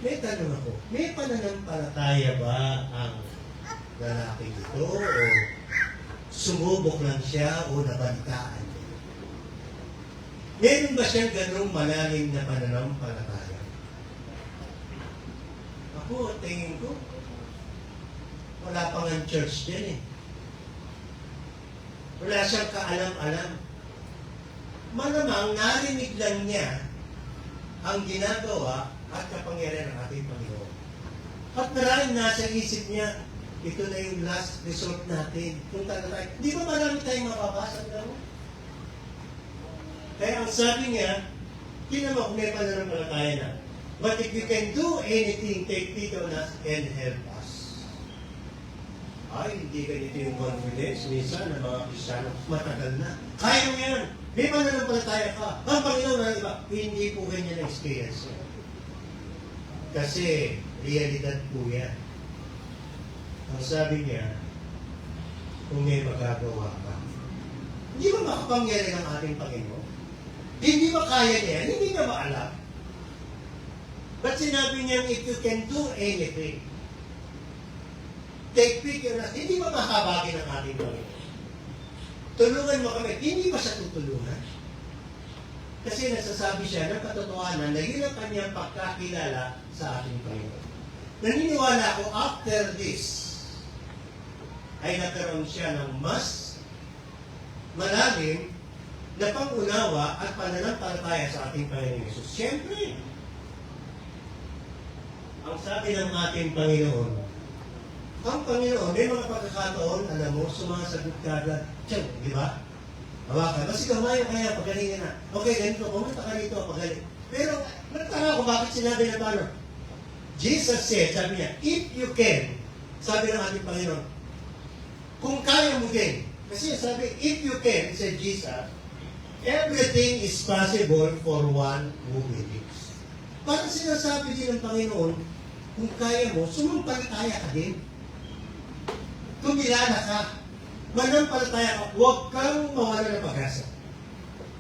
S3: May tanong ako, may pananampalataya ba ang lalaki ito o sumubok lang siya o nabalitaan niya? Meron ba siyang ganung malalim na pananampalataya? Ako, tingin ko, wala pang ang church din eh. Wala siyang kaalam-alam. Malamang narinig lang niya ang ginagawa at kapangyarihan ng ating Panginoon. At maraming nasa isip niya, ito na yung last resort natin. Kung tayo, di ba marami tayong mapapasa na? Kaya ang sabi niya, tinan mo kung may pananampalataya na. But if you can do anything, take pity on us and help us. Ay, hindi ganito yung confidence. Minsan, ng mga Kristiyano, matagal na. Kaya mo yan. May pananampalataya ka. Ang Panginoon na iba, hindi po ganyan ang experience. Kasi, realidad po yan. Ang sabi niya, kung may magagawa ka, hindi ba makapangyari ng ating Panginoon? Hindi ba kaya niya? Hindi niya ba alam? But sinabi niya, if you can do anything, take pity on us. Hindi ba makabagin ng ating Panginoon? Tulungan mo kami. Hindi ba siya tutulungan? Kasi nasasabi siya ng katotohanan na yun ang kanyang pagkakilala sa ating Panginoon. Naniniwala ako, after this, ay nagkaroon siya ng mas malalim na pangunawa at pananampalataya sa ating Panginoon Jesus. Siyempre, ang sabi ng ating Panginoon, ang Panginoon, may mga pagkakataon, alam mo, sumasagot ka agad, tiyan, di ba? Hawakan. Kasi kamayo kaya, pagalingin na. Okay, ganito, pumunta ka dito, pagaling. Pero, nagtaka ko, bakit sinabi na paano? Jesus said, sabi niya, if you can, sabi ng ating Panginoon, kung kaya mo din. Kasi sabi, if you can, said Jesus, everything is possible for one who believes. Parang sinasabi din ng Panginoon, kung kaya mo, sumampalataya ka din. Tumilala ka. Manampalataya ka. Huwag kang mawala ng pag-asa.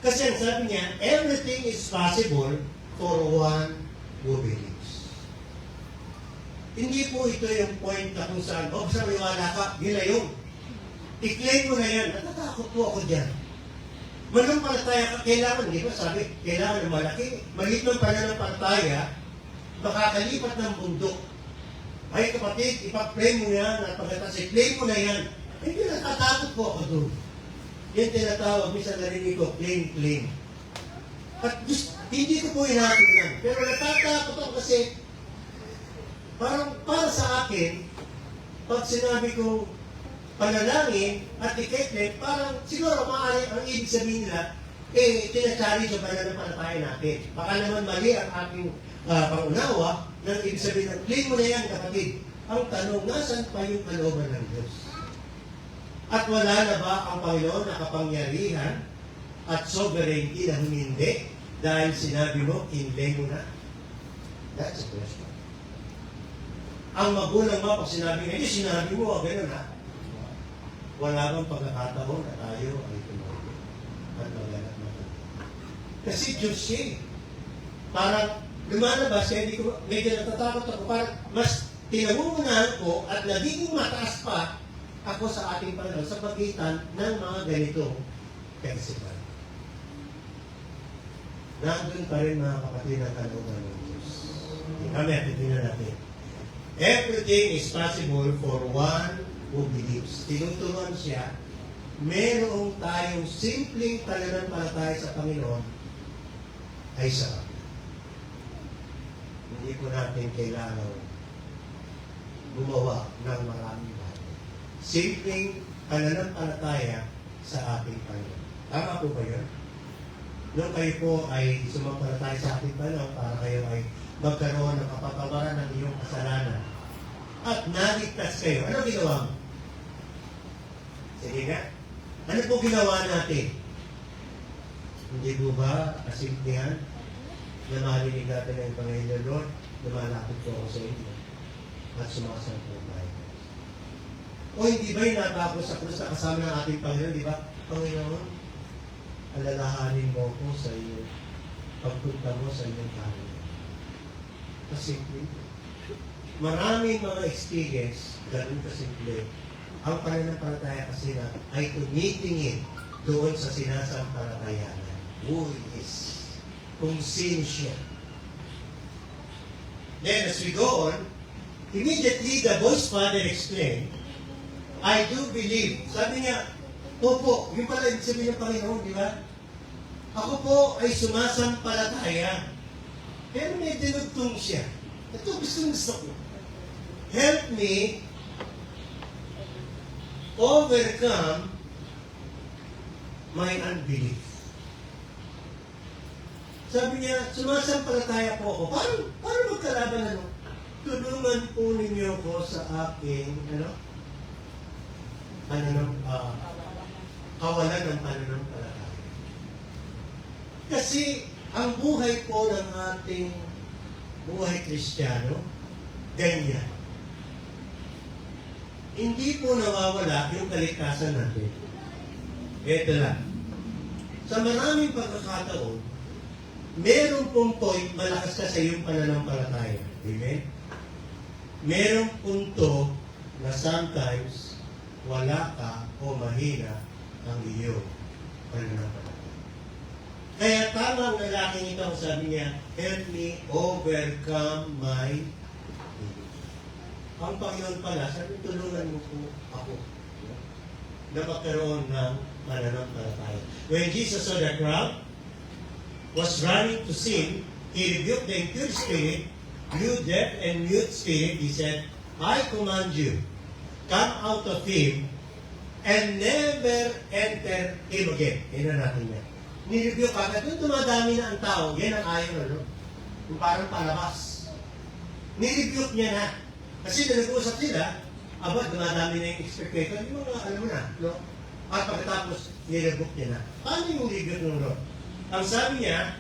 S3: Kasi ang sabi niya, everything is possible for one who believes. Hindi po ito yung point na kung saan, basta may wala ka, yun na yun. I-claim mo na yan. Natatakot po ako dyan. Manampalataya ka, kailangan, di ba sabi, kailangan ng malaki. Maliit ng pananampalataya, makakalipat ng bundok. Ay kapatid, ipa-claim mo yan at pagkatapos i-claim mo na yan. Hindi natatakot po ako doon. Yan tinatawag, minsan narinig ko, claim. At hindi ko po inatunan. Pero natatakot ako kasi parang para sa akin, pag sinabi ko panalangin at i-claim, parang siguro maaari ang ibig sabihin nila, tinachallenge yung pananampalataya natin. Baka naman mali ang aking pangunawa ng ibig sabihin ng claim mo na yan, kapatid. Ang tanong, nasan pa yung kalooban ng Diyos? At wala na ba ang Panginoon na kapangyarihan at sovereignty na humindi dahil sinabi mo, in-claim mo na? That's a question. Ang magulang mo, pag sinabi nga, sinabi mo, gano'n ha? Wala bang pagkakataon na tayo ay tumawag at magalat na ito. Kasi Diyos siya. Parang lumalabas, hindi ko, medyo natatakot ako, parang mas tinangungunahan ko at nagiging mataas pa ako ako sa ating Panginoon sa pagitan ng mga ganitong kaisipan. Nandun pa rin mga kapatid ang kalooban ng Diyos. Kami at tingnan natin. Everything is possible for one who believes. Tinuturuan siya, merong tayong simpleng pananampalataya sa Panginoon ay sarap. Hindi po natin kailangan gumawa ng maraming bagay. Simpleng pananampalataya sa ating Panginoon. Tama po ba yun? Nung kayo po ay sumampalataya sa ating Panginoon para kayo ay magkaroon ng kapatawaran ng iyong kasalanan at naligtas kayo, ano ginawa mo? Sige nga. Ano po ginawa natin? Hindi po ba kasimplihan na marinig natin ang Panginoon, Lord, lumalapit ko ako sa inyo at sumasampo tayo. O hindi ba yung natapos sa krus na kasama ng ating Panginoon, di ba? Panginoon, alalahanin mo ko sa iyo pagpunta mo sa iyong tayo. Kasimple. Maraming mga experience, ganun kasimple. Ang pananampalataya kasi na ay tumitingin doon sa sinasampalatayanan. Who is? Kung sino siya. Then as we go on, immediately the boy's father explained, I do believe. Sabi niya, opo, yung pala ibig sabihin ng Panginoon, di ba? Ako po ay sumasampalataya. Pero may dinugtong siya. Ito gusto ko. Help me overcome my unbelief. Sabi niya, sumasampalataya po ako. Paano magkalaban ano? Tulungan po ninyo ko sa aking, kawalan ng pananampalataya. Kasi, ang buhay po ng ating buhay Kristiyano, ganyan. Hindi po nawawala yung kaligtasan natin. Ito lang. Sa maraming pagkakataon, meron pong point, malakas ka sa iyong pananampalataya. Amen? Merong punto na sometimes wala ka o mahina ang iyong pananampalataya. Kaya tama ang lalaking ito, sabi niya, help me overcome my unbelief. Ang Panginoon pala, sabi, tulungan mo po ako na magkaroon ng pananampalataya. When Jesus saw the crowd was running to sin, He rebuked the impure spirit, mute, deaf, and mute spirit. He said, I command you, come out of him, and never enter him again. Yan na natin yan. Nirebuke agad. Doon dumadami na ang tao. Yan ang ayaw, Yung parang palabas. Nirebuke niya na. Kasi nag-uusap sila, dumadami na yung expectation. Yung mga, alam mo na, At pagkatapos, nirebuke niya na. Paano yung rebuke ng Lord? Ang sabi niya,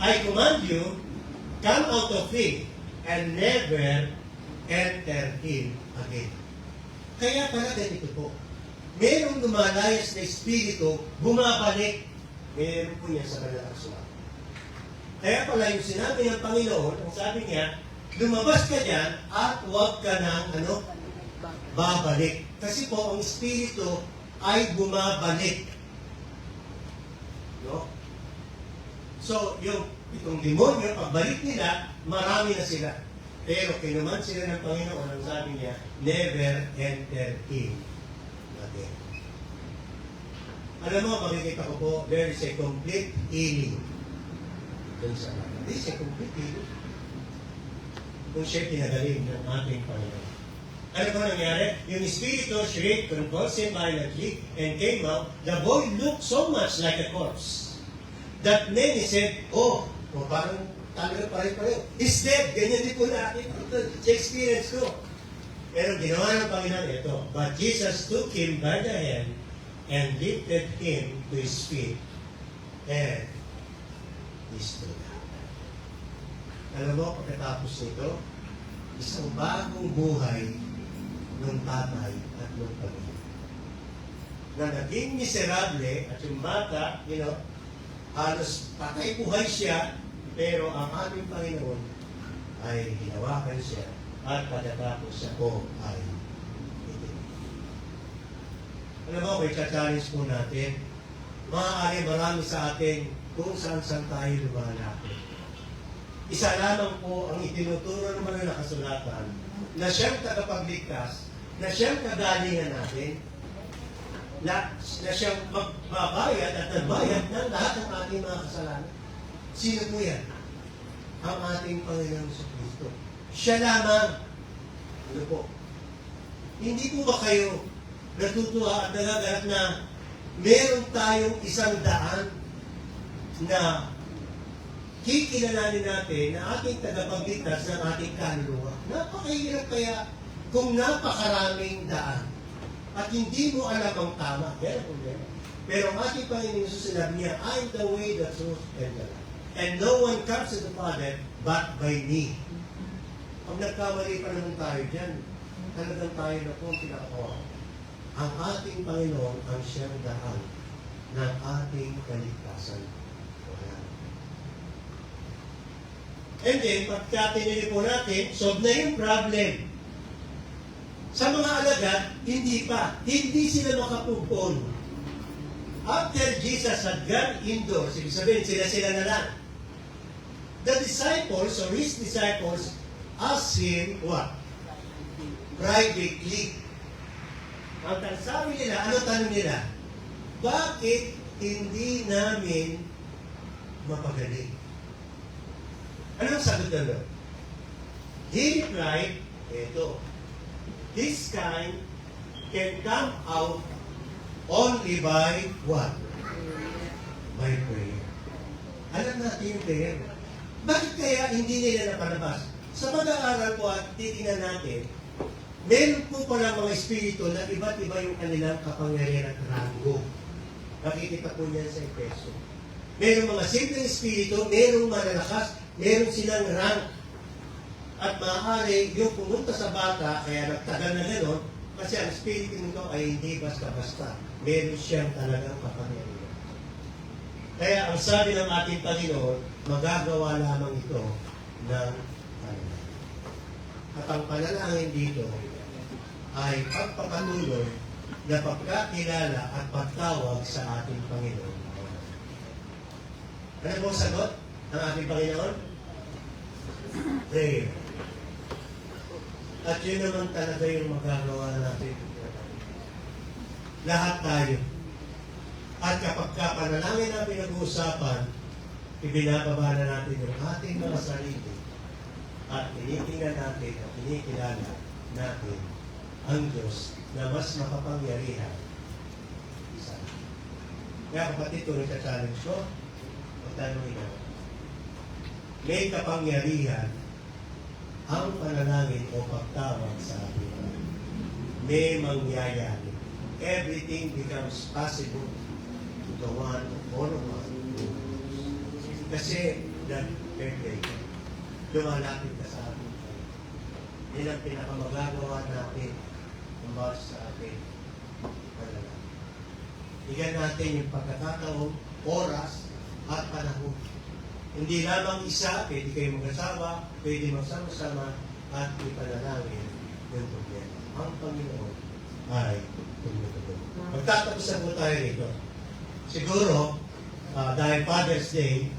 S3: I command you, come out of him, and never enter him again. Kaya pala ganito po. Merong lumalayas na espiritu, bumabalik. Meron po niya sa kanilang sulat. Kaya pala yung sinabi ng Panginoon, ang sabi niya, lumabas ka dyan at huwag ka ng babalik. Kasi po, ang espiritu ay bumabalik. No? So, itong demonyo, pagbalik nila, marami na sila. Pero kinuman sila ng Panginoon, ang sabi niya, never enter in again. Alam mo, makikita ko po, there is a complete healing. Doon sa akin. There is a complete healing. Kung siya pinagaling ng ating Panginoon. Ano ba nangyari? Yung espiritu shrieked, convulsed violently, and came out. The boy looked so much like a corpse that many said, parang talaga pareho. He's dead. Ganyan din po natin. Ito, sa experience ko. Pero ginawa ng Panginoon ito. But Jesus took him by the hand and lifted him to his feet, and he stood up. Alam mo, pagkatapos nito, isang bagong buhay ng tatay at ng pamilya. Na naging miserable at yung bata, halos patay buhay siya, pero ang ating Panginoon ay hinawakan siya at pagkatapos siya po ay itinigil. Alam mo, may challenge po natin. Maaari marami sa atin kung saan-saan tayo lumalapit. Isa lamang po ang itinuturo naman ng nakasulatan na siyang tagapagligtas, na siyang kagalingan natin, na siyang magbabayad at nagbayad ng lahat ng ating mga kasalanan. Sino po yan? Ang ating Panginoon sa Kristo. Siya lamang. Ano po? Hindi po ba kayo natutuwa at nagagalak na meron tayong 100 na kikilalanin natin na ating tagapagligtas ng ating kaluluwa? Napakahirap kaya kung napakaraming daan at hindi mo alam ang tama. Pero ang ating Panginoon Jesus sinabi niya, I am the way, the truth, and the life. And no one comes to the Father but by me. Pag nagkamali pa naman tayo dyan, talagang tayo na po ang pinakawawa. Ang ating Panginoon ang siyang daan ng ating kaligtasan. And then, pagka tinili po natin, solve na yung problem. Sa mga alagad, hindi pa. Hindi sila makapupon. After Jesus had gone indoors, ibig sabihin, sila na lang. The disciples, or his disciples, asked him, what? Privately. Ang sabi nila, ano tanong nila? Bakit hindi namin mapagaling? Anong sagot na Lord? He replied, eto, this kind can come out only by what? By prayer. Alam natin yung prayer. Bakit kaya hindi nila napalabas? Sa pag-aaral po at titingnan natin, meron po pala mga espiritu na iba't iba yung kanilang kapangyarihan at rango. Nakikita po niyan sa Efeso. Merong mga simpleng espiritu, merong malalakas, meron silang rank. At maaari yung pumunta sa bata, kaya nagtagal na gano'n, kasi ang espiritu nito ay hindi basta-basta. Meron siyang talagang kapangyarihan. Kaya ang sabi ng ating Panginoon, magagawa lamang ito ng panalangin. At ang panalangin dito ay pagpapatuloy na pagkakilala at pagtawag sa ating Panginoon. Ano po sagot ng ating Panginoon? Prayer. At yun naman talaga yung magagawa natin. Lahat tayo. At kapag panalangin na pinag-uusapan, ibinababa na natin yung ating mga sarili at tinitingnan natin at tinikilala natin ang Diyos na mas makapangyarihan. Isa. Kaya kapatid, tuloy sa challenge ko, pagtanungin ako. May kapangyarihan ang panalangin o pagtawag sa ating Panginoon. May mangyayari. Everything becomes possible to the one or one. Kasi nag-pray ka. Lumalapit ka sa ating Panginoon. Yan ang pinakamagagawa natin kumbara sa ating panalangin. Bigyan natin yung pagkakataon, oras, at panahon. Hindi lamang isa, pwede kayo mag-asawa, pwede magsama-sama, at ipanalangin yung problema. Ang Panginoon ay tumutulong. Magtatapos na po tayo rito. Siguro, dahil Father's Day,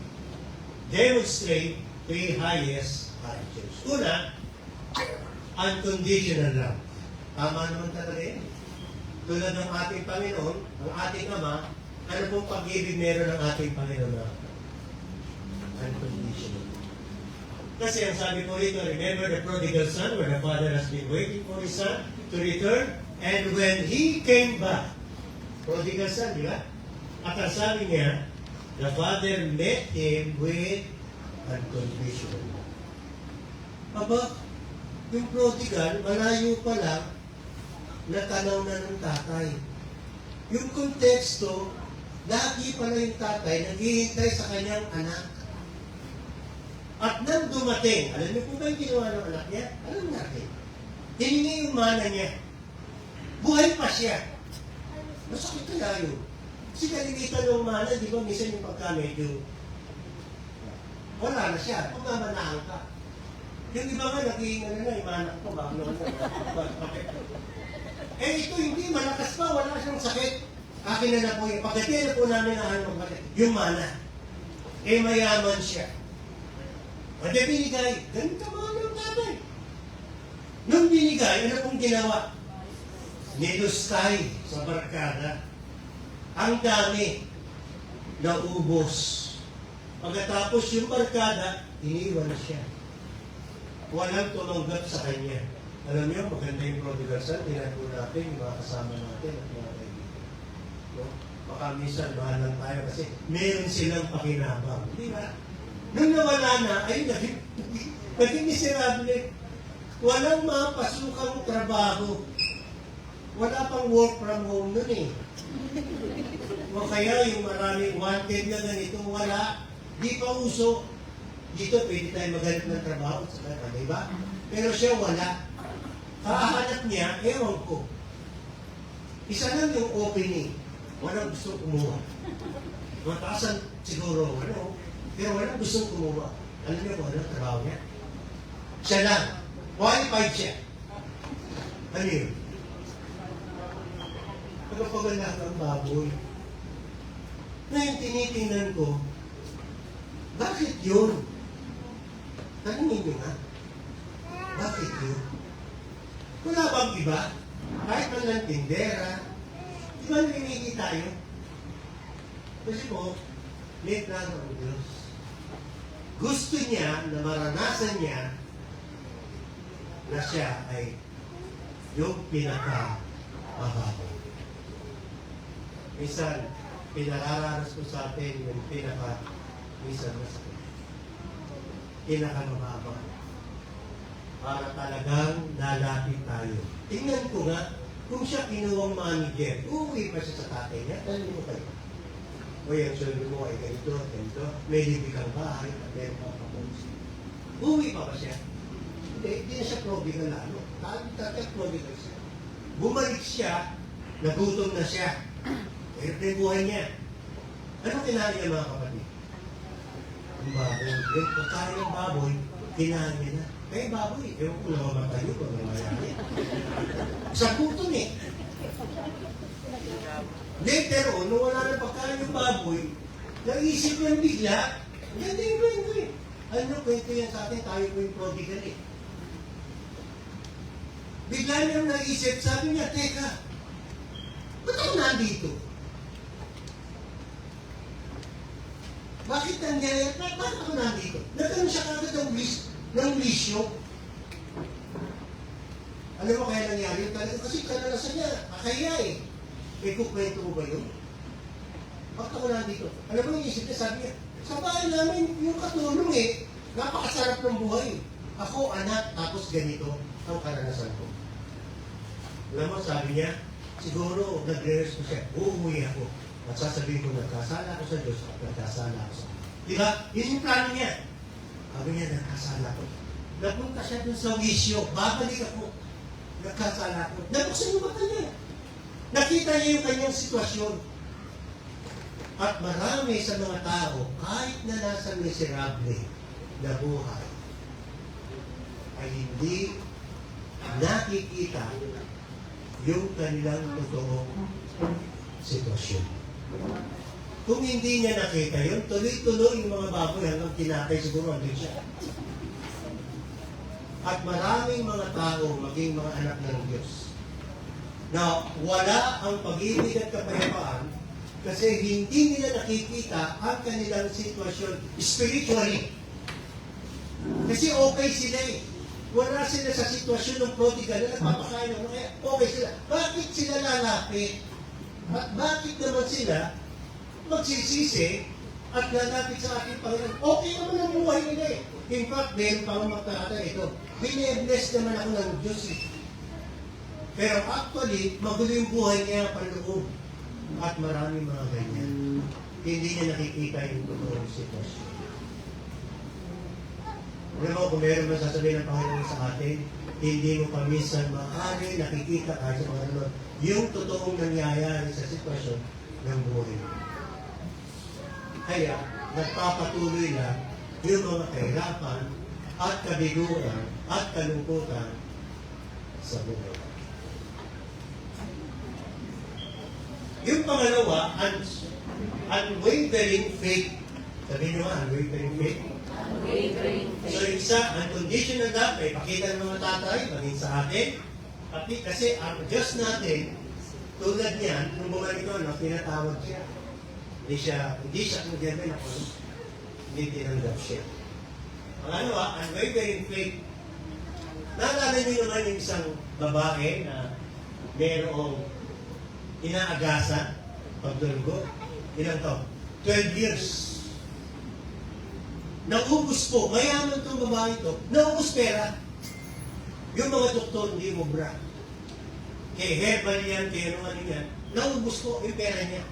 S3: demonstrate 3 highest attitudes. Una, unconditional love. Tama naman talaga yun. Tulad ng ating Panginoon, ang ating Ama, ano pong pag-ibig meron ng ating Panginoon na unconditional. Kasi ang sabi ko rito, remember the prodigal son where the father has been waiting for his son to return, and when he came back, prodigal son, di ba? At ang sabi niya, the father met him with unconditional love. Aba, yung prodigal, malayo pa lang, natanaw na ng tatay. Yung konteksto, lagi pala yung tatay naghihintay sa kanyang anak. At nang dumating, alam niyo po ba yung ginawa ng anak niya? Alam natin. Hiningi yung mana niya. Buhay pa siya. Masakit kaya yun. Kasi kalimitan ng mana, di ba, minsan yung pagka medyo wala na siya. Pagmamanahan ka. Yung iba nga, naghihinga na, imanak ko, bakit naman na. Eh ito hindi, malakas pa, wala siyang sakit. Akin na po yung pagdating na po namin ang yung mana. Eh mayaman siya. At binigay, ganito mga ng tatay. Nung binigay, ano pong ginawa? Nilustay sa barkada. Ang dami, naubos. Pagkatapos yung barkada, iniwan siya. Walang tumanggap sa kanya. Alam niyo, maganda yung prodigal son, tinaturo natin yung mga kasama natin at mga kaibigan. No? Baka minsan mahal lang tayo kasi meron silang pakinabang. Di ba? Nung nawala na, ay naging miserable. Walang mapasukang trabaho. Wala pang work from home nun eh. O kaya yung maraming wanted na ganito, wala. Di pa uso. Dito pwede tayo maghanap ng trabaho. Di ba? Pero siya wala. Kahanap niya, ewan ko. Isa lang yung opening. Walang gusto kumuha. Mataasan siguro, ano, pero walang gusto kumuha. Alam niyo kung ano ang trabaho niya? Siya lang. Qualified siya. Ano yun? Pagpagalahan ng baboy. Ngayon tinitingnan ko, bakit yun? Tanungin niyo nga. Bakit yun? Wala bang iba? Kahit man lang tindera, di ba nanginigi tayo? Kasi po, may plano ang Diyos. Gusto niya na maranasan niya na siya ay yung pinaka-mahabaw. Minsan, pinararanas ko sa atin yung minsan masakit. Pinaka-mahabaw. Para talagang lalapit tayo. Tingnan ko nga, kung siya kinuwang manager, uuwi pa siya sa tatay niya, tanong mo kayo. O yung sweldo mo ay ganito, may libi kang bahay, at meron kang kapos. Uuwi pa ba siya? Hindi na siya prodigal lalo. Tatay prodigal siya. Bumalik siya, nagutom na siya. Hirap na yung buhay niya. Anong kinain niya mga kapatid? Ang baboy. Yung pagkain ng baboy, kinain niya na. Kaya baboy, ewan ko namamatay yun, namamayari. Sa gutom eh. Later on, nung wala na pagkain yung baboy, naisip niya bigla, yan din yung kwento eh. Ano kwento yan sa atin, tayo po yung prodigal eh. Bigla niyang naisip, sabi niya, teka, ba't ako nandito? Bakit nangyayari? Bakit ako nandito? Nagkaroon siya kagad ng wisyo. Alam mo kaya nangyari? Kasi kadalasan niya, akaya eh. May kukwento mo ba yun? Bakit ako nandito? Alam mo yung isip niya, sabi niya, sa bahay namin, yung katulong eh, napakasarap ng buhay. Ako, anak, tapos ganito ang karanasan ko. Alam mo, sabi niya, siguro nagre-rest ko siya, uuwi ako. At sasabihin ko, nagkasala ako sa Diyos at nagkasala ako sa Diyos. Diba? Yun yung plano niya. Sabi niya, nagkasala ko. Napunta siya dun sa wisyo, babalik ako. Nagkasala ko. Nabuksan yung mata niya. Nakita niya yung kanyang sitwasyon. At marami sa mga tao, kahit na nasa miserable na buhay, ay hindi nakikita yung kanilang totoong sitwasyon. Kung hindi niya nakita yun, tuloy-tuloy yung mga baboy hanggang kinatay siguro andun siya. At maraming mga tao, maging mga anak ng Diyos, na wala ang pag-ibig at kapayapaan kasi hindi nila nakikita ang kanilang sitwasyon spiritually. Kasi okay sila eh. Wala sila sa sitwasyon ng prodigal na nagpapakain ng mga okay sila. Bakit sila lalapit? At bakit naman sila magsisisi at lalapit sa ating Panginoon? Okay naman ang buhay nila eh. In fact, meron pa akong magkakata ito. Bine-bless naman ako ng Diyos eh. Pero actually, magulo yung buhay niya paloob. At maraming mga ganyan. Hindi niya nakikita yung totoong sitwasyon. Alam mo, kung meron man sasabihin ng Panginoon sa atin, hindi mo paminsan maaari nakikita kahit sa mga naman yung totoong nangyayari sa sitwasyon ng buhay mo. Kaya, nagpapatuloy lang yung mga kahirapan at kabiguan at kalungkutan sa buhay. Yung pangalawa, unwavering faith. Sabihin nyo nga, unwavering faith. So yung isa, unconditional love, may pakita ng mga tatay, maging sa atin. Kasi ang Diyos natin, tulad niyan, nung bumalik ko, tinatawag siya. Hindi siya kung gano'n ako. Hindi tinanggap siya. Pangalawa, unwavering faith. Naalala niyo naman yung isang babae na mayroong inaagasan pagdulgo. Ilang to? 12 years. Naubos po. Mayaman itong babae ito. Naubos pera. Yung mga doktor, hindi mo bra. Kaya herbal yan, kaya naman yan. Naubos po yung pera niya.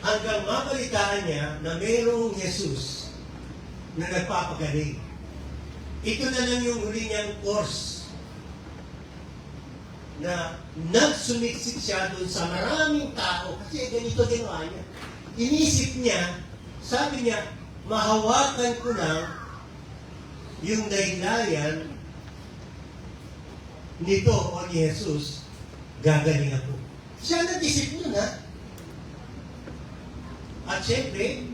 S3: Hanggang mapalitaan niya na mayroong Jesus na nagpapagaling. Ito na lang yung huli niyang course na nagsumiksik siya doon sa maraming tao kasi ganito ginawa niya. Inisip niya, sabi niya, mahawakan ko lang yung laylayan nito o ni Jesus, gagaling ako. Siya nag-isip nun, ha? At syempre,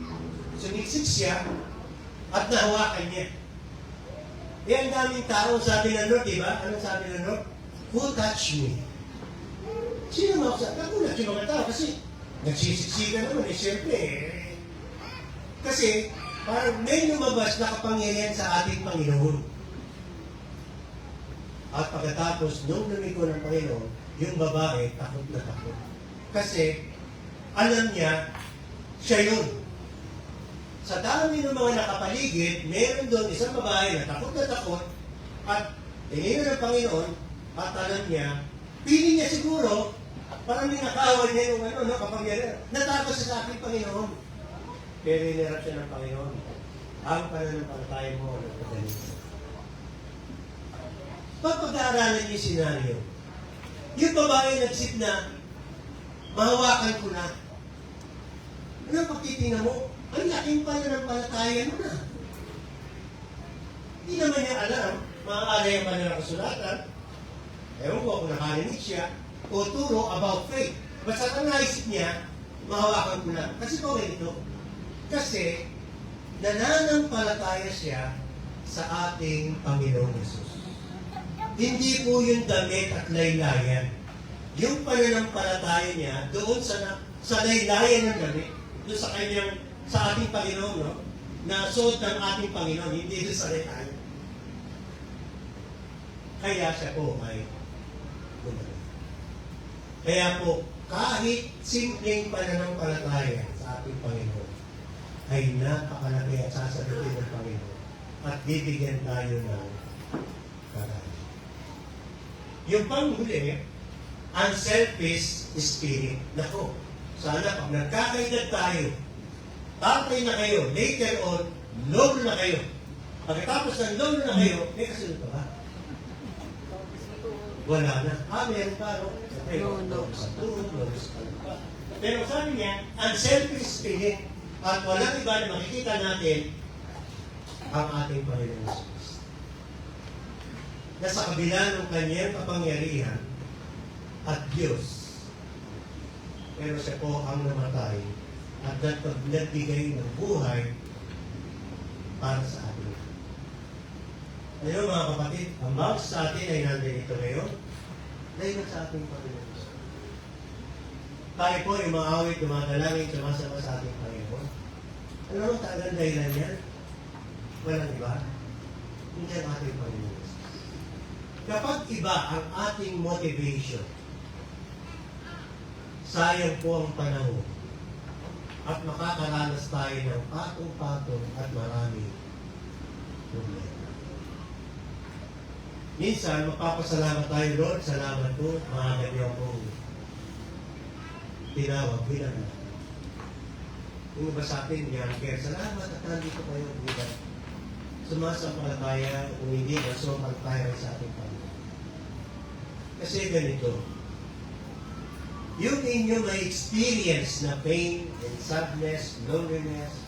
S3: sumiksik siya at nahawakan niya. Eh, ang daming tao, sabi ng Lord, di ba? Anong sabi ng Lord? Who touched me? Sino makasabi? Nagulat yung mga tao kasi nagsisiksikan naman, siyempre. Kasi, parang may lumabas na kapangyarihan sa ating Panginoon. At pagkatapos, nung lumiko ng Panginoon, yung babae, takot na takot. Kasi, alam niya, siya yun. Sa dami ng mga nakapaligid, meron doon isang babae na takot at tinignan ng Panginoon at alam niya, pili niya siguro, parang ninakawan niya yung kapangyarihan. Natakot siya sa aking Panginoon. Pero inirap siya ng Panginoon. Ang pananampalataya mo, nagpagaling. Pag-aaralan niyo yung senaryo, yung babae nagsip na, mahawakan ko na. Ano pagtitingnan mo? Ang laking pananampalataya mo na. Hindi naman niya alam, maaari ang pananampalataya. Ewan ko kung nakarinig siya, o turo about faith. Basta ang naisip niya, mahawakan ko na. Kasi pa ito. Kasi, nananampalataya siya sa ating Panginoong Jesus. Hindi po yung damit at laylayan. Yung pananampalataya niya, doon sa laylayan ng damit, doon sa kanyang sa ating Panginoon, no? Na suot ng ating Panginoon, hindi doon sa laylayan. Kaya siya po ay gumaling. Kaya po, kahit simpleng pananampalataya sa ating Panginoon, ay napakalaki at sasagutin ng Panginoon at bibigyan tayo ng karami. Yung panghuli, unselfish spirit. Nako, sana pag nagkakaedad tayo, tatay na kayo, later on, lolo na kayo. Pagkatapos ng lolo na kayo, may kasunod pa ba? Wala na. Meron pa, no? Lolo sa tulog, lolo sa kalpa. Pero sabi niya, unselfish spirit. At walang iba na makikita natin ang ating Panginoon Jesus. Na sa kabila ng kanyang kapangyarihan at Diyos, pero siya po ang namatay at nagbigay ng buhay para sa atin. Ngayon mga kapatid, ang bawat sa atin ay nandito ngayon dahil sa ating Panginoon. Tayo po yung mga awit, dumadalangin, sumasama sa ating Panginoon. Ano ang talagang dahilan yan? Walang iba. Hindi ang ating Panginoon. Kapag iba ang ating motivation, sayang po ang panahon at makakaranas tayo ng patong-patong at maraming problema. Minsan, magpapasalamat tayo, Lord. Salamat po. Maaga niyo akong tinawag bilang natin. Yung iba sa atin, yan, kaya salamat at nandito kayo bilang sumasampalataya kung hindi na sumampalataya sa ating Panginoon. Kasi ganito, yung inyo may experience na pain and sadness, loneliness,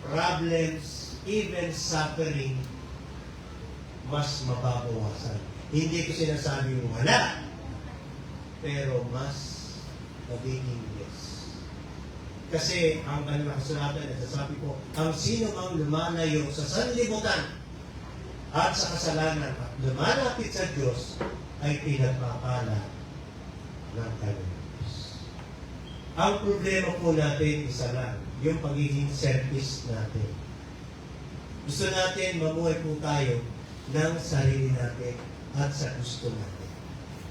S3: problems, even suffering, mas mababawasan. Hindi ko sinasabi yung wala, pero mas magiging yes. Kasi ang kanilang kasulatan ay sasabi ko, ang sino mang lumalayo sa sanlibutan at sa kasalanan at lumalapit sa Diyos ay pinagpapala ng kanyang Diyos. Ang problema po natin isa lang, yung pagiging selfish natin. Gusto natin mamuhay po tayo ng sarili natin at sa gusto natin.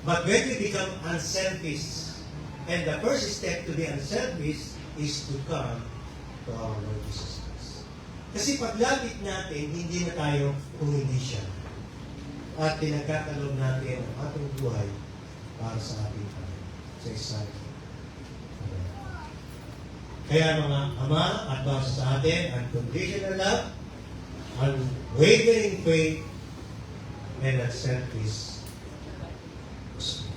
S3: But when we become unselfish, and the first step to be unselfish is to come to our Lord Jesus Christ. Kasi paglapit natin, hindi na tayo kung hindi siya. At pinagkakaloob natin ang ating buhay para sa ating Panginoon. Sa isang kaya mga ama at basa sa atin, unconditional love, unwavering faith, and unselfish gusto.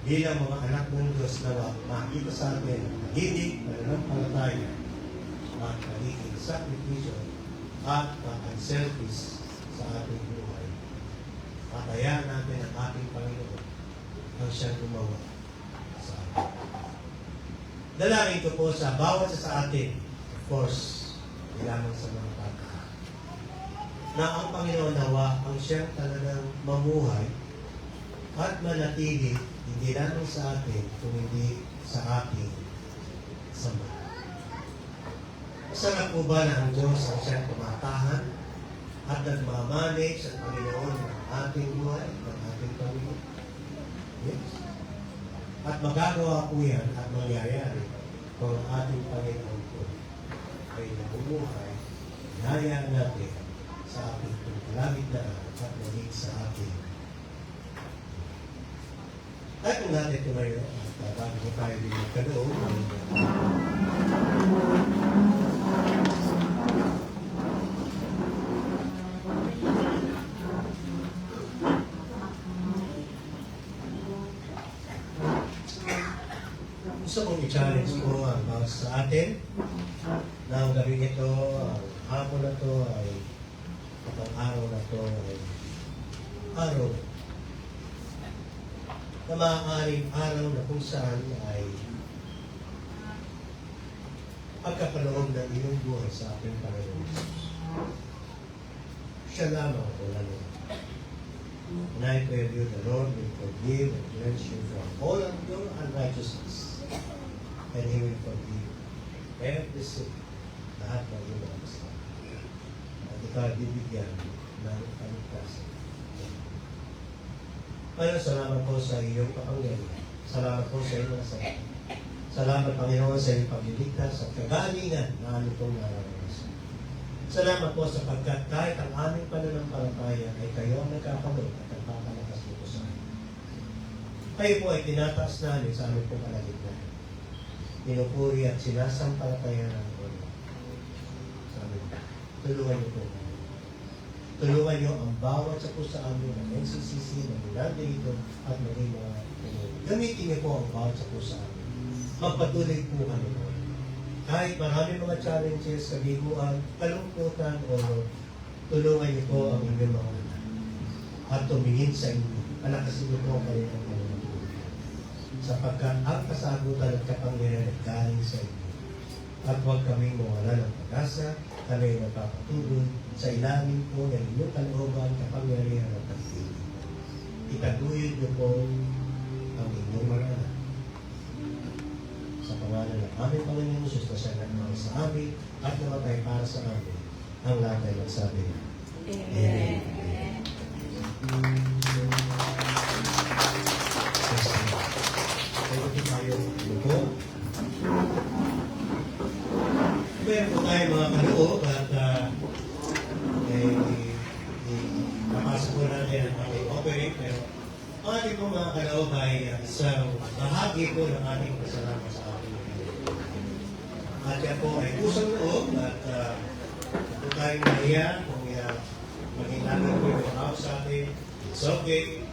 S3: Bilang mga anak ng Diyos na makita sa atin ang hindi pananampalataya at pagiging sakripisyo at unselfish sa ating buhay. Patayaan natin ang ating Panginoon ang siyang gumawa sa atin. Dalangin ko po sa bawat sa atin, of course, lamang sa mga bata, na ang Panginoon nawa ang siyang talagang mamuhay at manatili hindi lamang sa atin, kung hindi sa ating sama. Sarap po ba na ang Diyos ang siyang tumatahan at nagmamanage sa Panginoon ng ating buhay, ng ating Panginoon? Yes. At magagawa po yan at mangyayari kung ang ating Panginoon po ay namumuhay, hinayaan natin sa ating kalagitnaan at maging sa ating. Ay kung natin tumayo at bago ko tayo din magkaloob, gusto kong i-challenge ko ang bawat sa atin na ang gabing ito, ang hapon na ito ay at ang araw na ito ay araw na maaaring araw na kung saan ay pagkapaloob ng iyong buhay sa ating Panginoon. Siya lamang o lalo. And I pray you, the Lord will forgive and cleanse you from all of your unrighteousness. And He will forgive every sin, lahat ng iyong mga kasalanan. At ikaw bibigyan ng kaligtasan. Kaya salamat po sa iyong kapangyarihan. Salamat po sa iyong salita. Salamat, Panginoon, sa iyong pagliligtas at kagalingan na aming pong nararanasan. Salamat po sapagkat kahit ang aming pananampalataya ay kayo ang nagkakamot at nagpapalakas nito sa amin. Kayo po ay tinataas namin sa aming pong kalagitnaan. Pinupuri at sinasampalataya ng Lord sa amin. Tulungan niyo po. Tulungan niyo ang bawat sa po sa amin ng NCCC, ng Milagro dito, at maging mga gamitin niyo po ang bawat sa po sa amin. Magpatuloy po kami po. Kahit maraming mga challenges, kabiguan, kalungkutan, o tulungan niyo po ang inyong mga anak. At tumingin sa inyo. Palakasin niyo po kayo ng mga sapagkat ang kasagutan at kapangyarihan ay galing sa inyo. At huwag kaming mawala ng pag-asa, kami ay magpapatuloy sa ilalim po ng inyong kalooban, kapangyarihan at pagpili. Itaguyod niyo po ang inyong mga anak. Sa pangalan ng aming Panginoon Jesus na siya nagmahal sa amin at namatay para sa amin, ang lahat ay magsabi. Amen. Pwede tayo lupo. Meron po tayo mga kaloob at napasok po natin ang ating offering, pero ang ating po mga kaloob ay isang bahagi po ng ating pasalamat sa ating Panginoon. At yan po ay pusang loob at po tayong nahiya kung maging natin po yung mga sa atin. It's okay.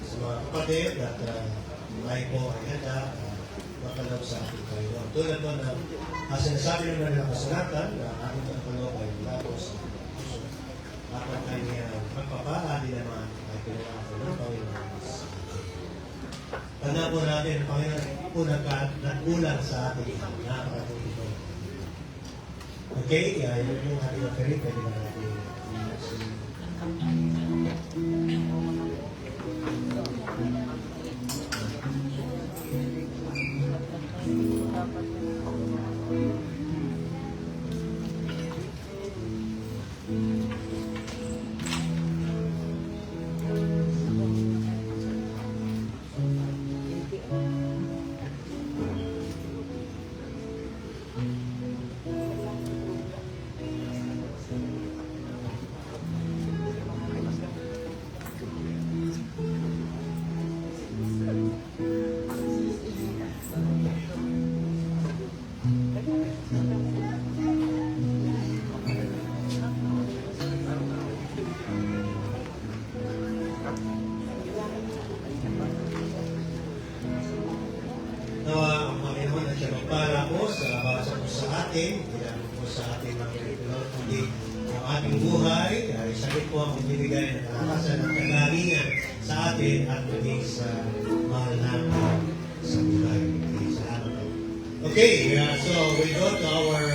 S3: Sa mga kapatid at may po ay handa makaloob sa ating Panginoon. Tulad po na sinasabi naman ng kasulatan na ating kapaloob ay mula po sa puso. At ang kanyang pagpapala din naman ay pinangako ng Panginoon. Tanda po natin, ang Panginoon po nagkulang sa ating napakabuti po. Okay, yun yung ating offering. Pwede ba natin nawa ang Panginoon na siya magpala po sa bawat sa atin, hindi lang po sa ating mga Pilipino, kundi ang ating buhay, ay sakit po ang ibibigay ng kalakasan at kagalingan sa atin at maging sa mahal namin sa buhay. Okay, salamat po. Okay, so we go to our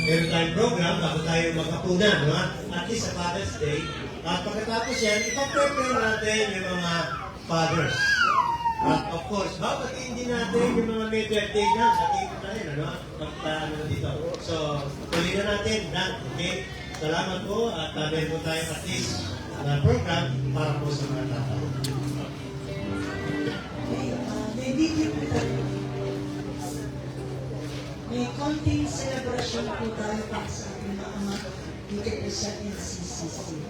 S3: airtime program bago tayo magkapunan, no? At least sa Father's Day. At pagkatapos yan, ipag-prepare natin yung mga fathers. At of course, babatiin din natin yung mga may birthday na sa table na rin, ano? Pagpaano na dito. So, tuloy na natin, Dan. Okay? Salamat po at meron po tayo at least na program para po sa mga tao.
S2: May video po tayo. May konting celebration po tayo para sa ating mga ama dito po sa NCCC.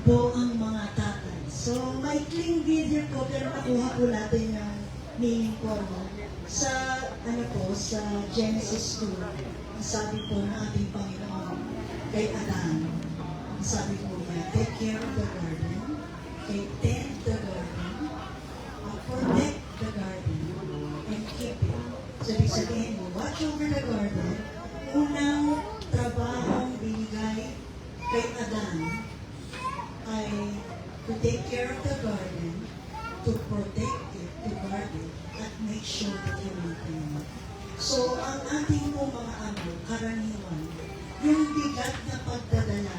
S2: Po ang mga tatay. So, maikling video po, pero nakuha po natin yung meaning po, no? Sa, sa Genesis 2, ang sabi po ng ating Panginoon kay Adan, ang sabi po niya, take care of the garden, tend the garden, protect the garden, and keep it. So, ibig sabihin mo, watch over the garden, unang trabahong binigay kay Adan, ay to take care of the garden, to protect it, to guard it, at make sure that you maintain it. So, ang ating po mga amo, karaniwan, yung bigat na pagdadala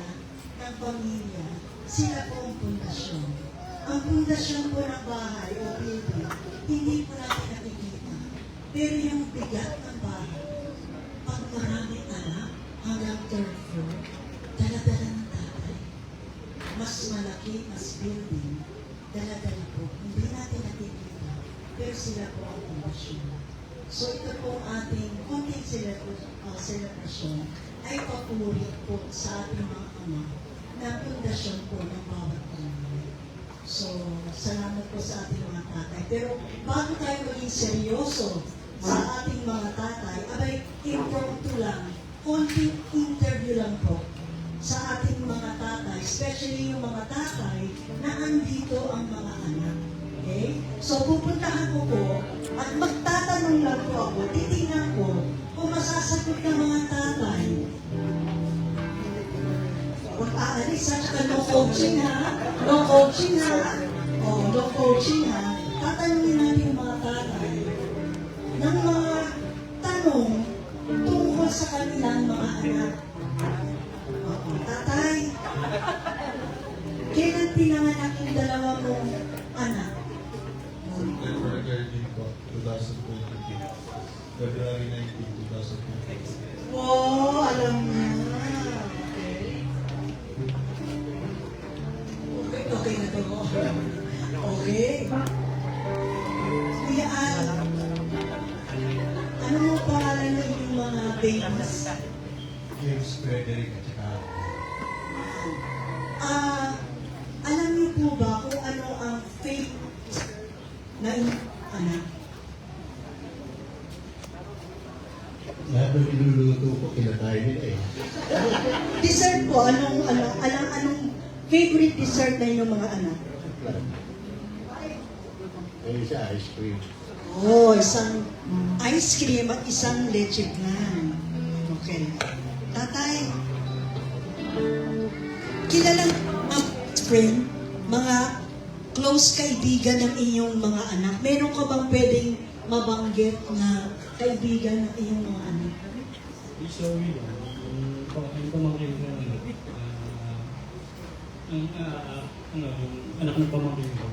S2: ng pamilya, sila po ang pundasyon. Ang pundasyon po ng bahay o building, hindi po natin nakikita. Pero yung bigat ng bahay, pag maraming anak, hanggang third floor, dala-dala ng tatay. Mas malaki, mas building, dala-dala po. Hindi natin nakikita, pero sila po ang pundasyon. So ito po ang ating konting celebration ay papuri po sa ating mga ama na pundasyon po ng bawat pamilya. So, salamat po sa ating mga tatay. Pero bago tayo maging seryoso sa ating mga tatay, abay, impromptu lang, konting interview lang po sa ating mga tatay, especially yung mga tatay na andito ang mga anak. Okay? So, pupuntahan ko po at magtatanong tatanong lang po ako, titingnan ko kung masasagot ng mga tatay. Huwag aalis at saka no coaching ha. No coaching ha. No coaching ha. Tatanungin natin yung mga tatay ng mga tanong tungkol sa kanilang mga anak. Tatay, kailan pinanganak yung dalawa mong anak?
S4: September 13 po, 2022. February 19, 2022.
S2: Wow, alam niya. Okay na to. Okay. Kuya Al, ano mo pangalan ng inyong mga babies?
S3: James Frederick at saka
S2: Alam niyo po ba kung ano ang fate na inyong anak?
S3: lahat ng iluluto ko, kinakain nila eh.
S2: Dessert po, anong favorite dessert na inyong mga anak?
S3: May isa, ice cream.
S2: Oh, isang ice cream at isang leche flan. Okay. Tatay, kilalang friend, mga close kaibigan ng inyong mga anak. Meron ka bang pwedeng mabanggit na kaibigan ng iyong mga anak?
S5: So, yun, yung pamangkin ko, yung anak ng pamangkin ko,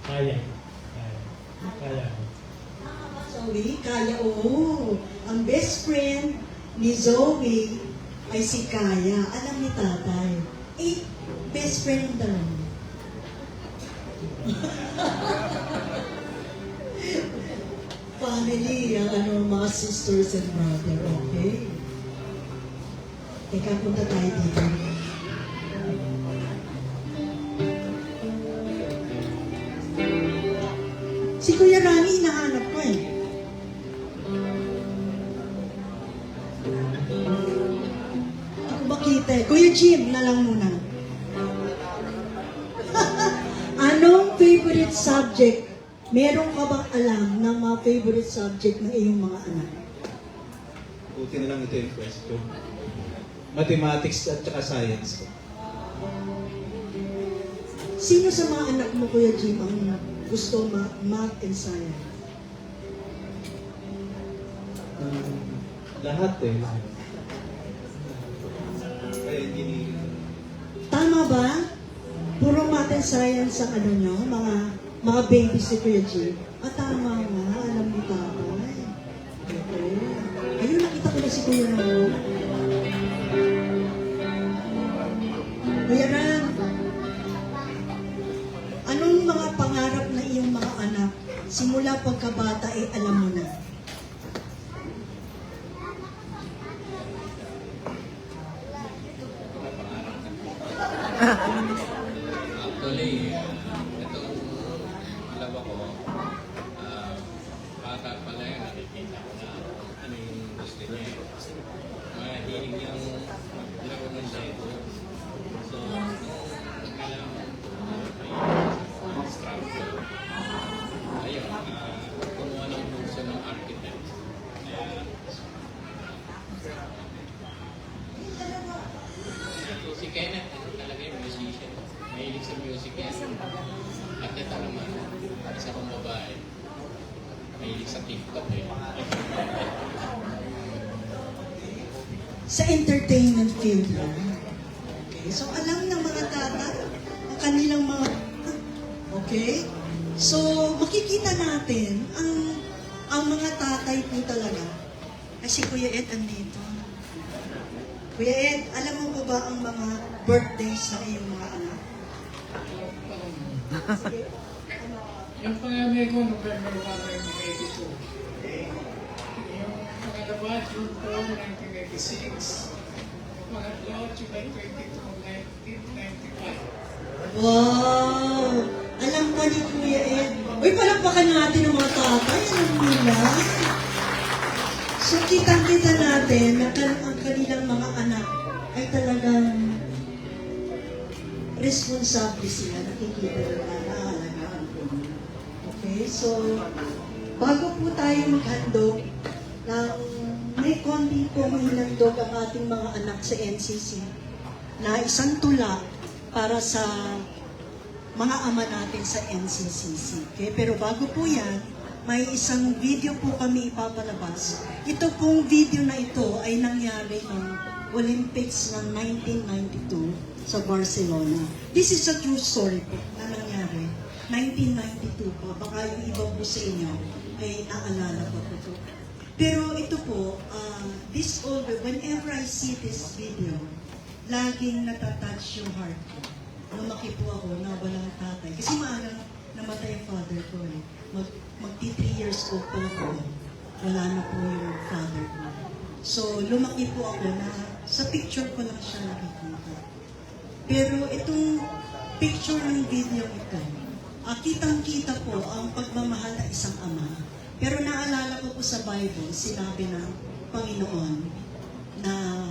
S5: kaya.
S2: Zoe, kaya, oo. Ang best friend ni Zoe ay si Kaya. Alam ni tatay. Best friend ng dalawa. Family, ang mga sisters and brother, okay? Teka, punta tayo dito. Si Kuya Rani, hinahanap ko eh. Ako makita eh. Kuya Jim na lang muna. Anong favorite subject? Meron ka bang alam ng mga favorite subject ng iyong mga anak?
S6: Buti na lang ito yung question. Mathematics at saka science.
S2: Sino sa mga anak mo, Kuya Jim, ang gusto math and science?
S6: Lahat eh. Kaya hindi
S2: Tama ba? Puro math and science ang ano nyo, mga babies si Kuya Jim. Tama nga, alam ni tatay. Okay. Ayun, nakita ko na si Kuya Ram. Kuya Ram, anong mga pangarap na iyong mga anak simula pagkabata ay alam mo na?
S7: Actually, itong dalawa ko, bata pa lang yan, nakikita ko na ano yung gusto niya. Mahilig niyang maglaro ng Lego. So, nung nagkalaman may instructor, ayun, kumuha ng kurso ng architect. Kaya, si Kenneth, talaga yung musician. Mahilig sa music yan. At ito naman, isa kong babae. Mahilig sa TikTok eh.
S2: Sa entertainment field lang. Okay, so alam ng mga tatay ang kanilang mga... Okay? So, makikita natin ang mga tatay po talaga. Ay, si Kuya Ed andito. Kuya Ed, alam mo ba ang mga birthdays ng iyong mga anak?
S5: Yung pangalan ko, November 1, 1982. Yung pangalawa, June 4, 1986. Pangatlo, July 22, 1995.
S2: Wow! Alam pa ni Kuya Ed. Uy, palakpakan natin ang mga tatay. Alam nila. So, kitang-kita natin na ang kanilang mga anak ay talagang responsable sila. Nakikita nila na aalagaan po nila. Okay? So,
S8: Bago po tayo maghandog, may konti po hinandog ang ating mga anak sa NCC na isang tula para sa mga ama natin sa NCCC. Okay? Pero bago po yan, may isang video po kami ipapalabas. Ito pong video na ito ay nangyari ng Olympics ng 1992 sa Barcelona. This is a true story po na nangyari. 1992 po. Baka yung iba po sa inyo ay naalala po po. Pero ito po, whenever I see this video, laging natatouch yung heart ko. Lumaki po ako na walang tatay. Kasi maagang namatay ang father ko eh. Magti 3 years old po ako. Wala na po yung father ko. So, lumaki po ako na sa picture ko lang siya nakikita. Pero itong picture ng video ito, kitang-kita po ang pagmamahal ng isang ama. Pero naalala ko po sa Bible, sinabi ng Panginoon na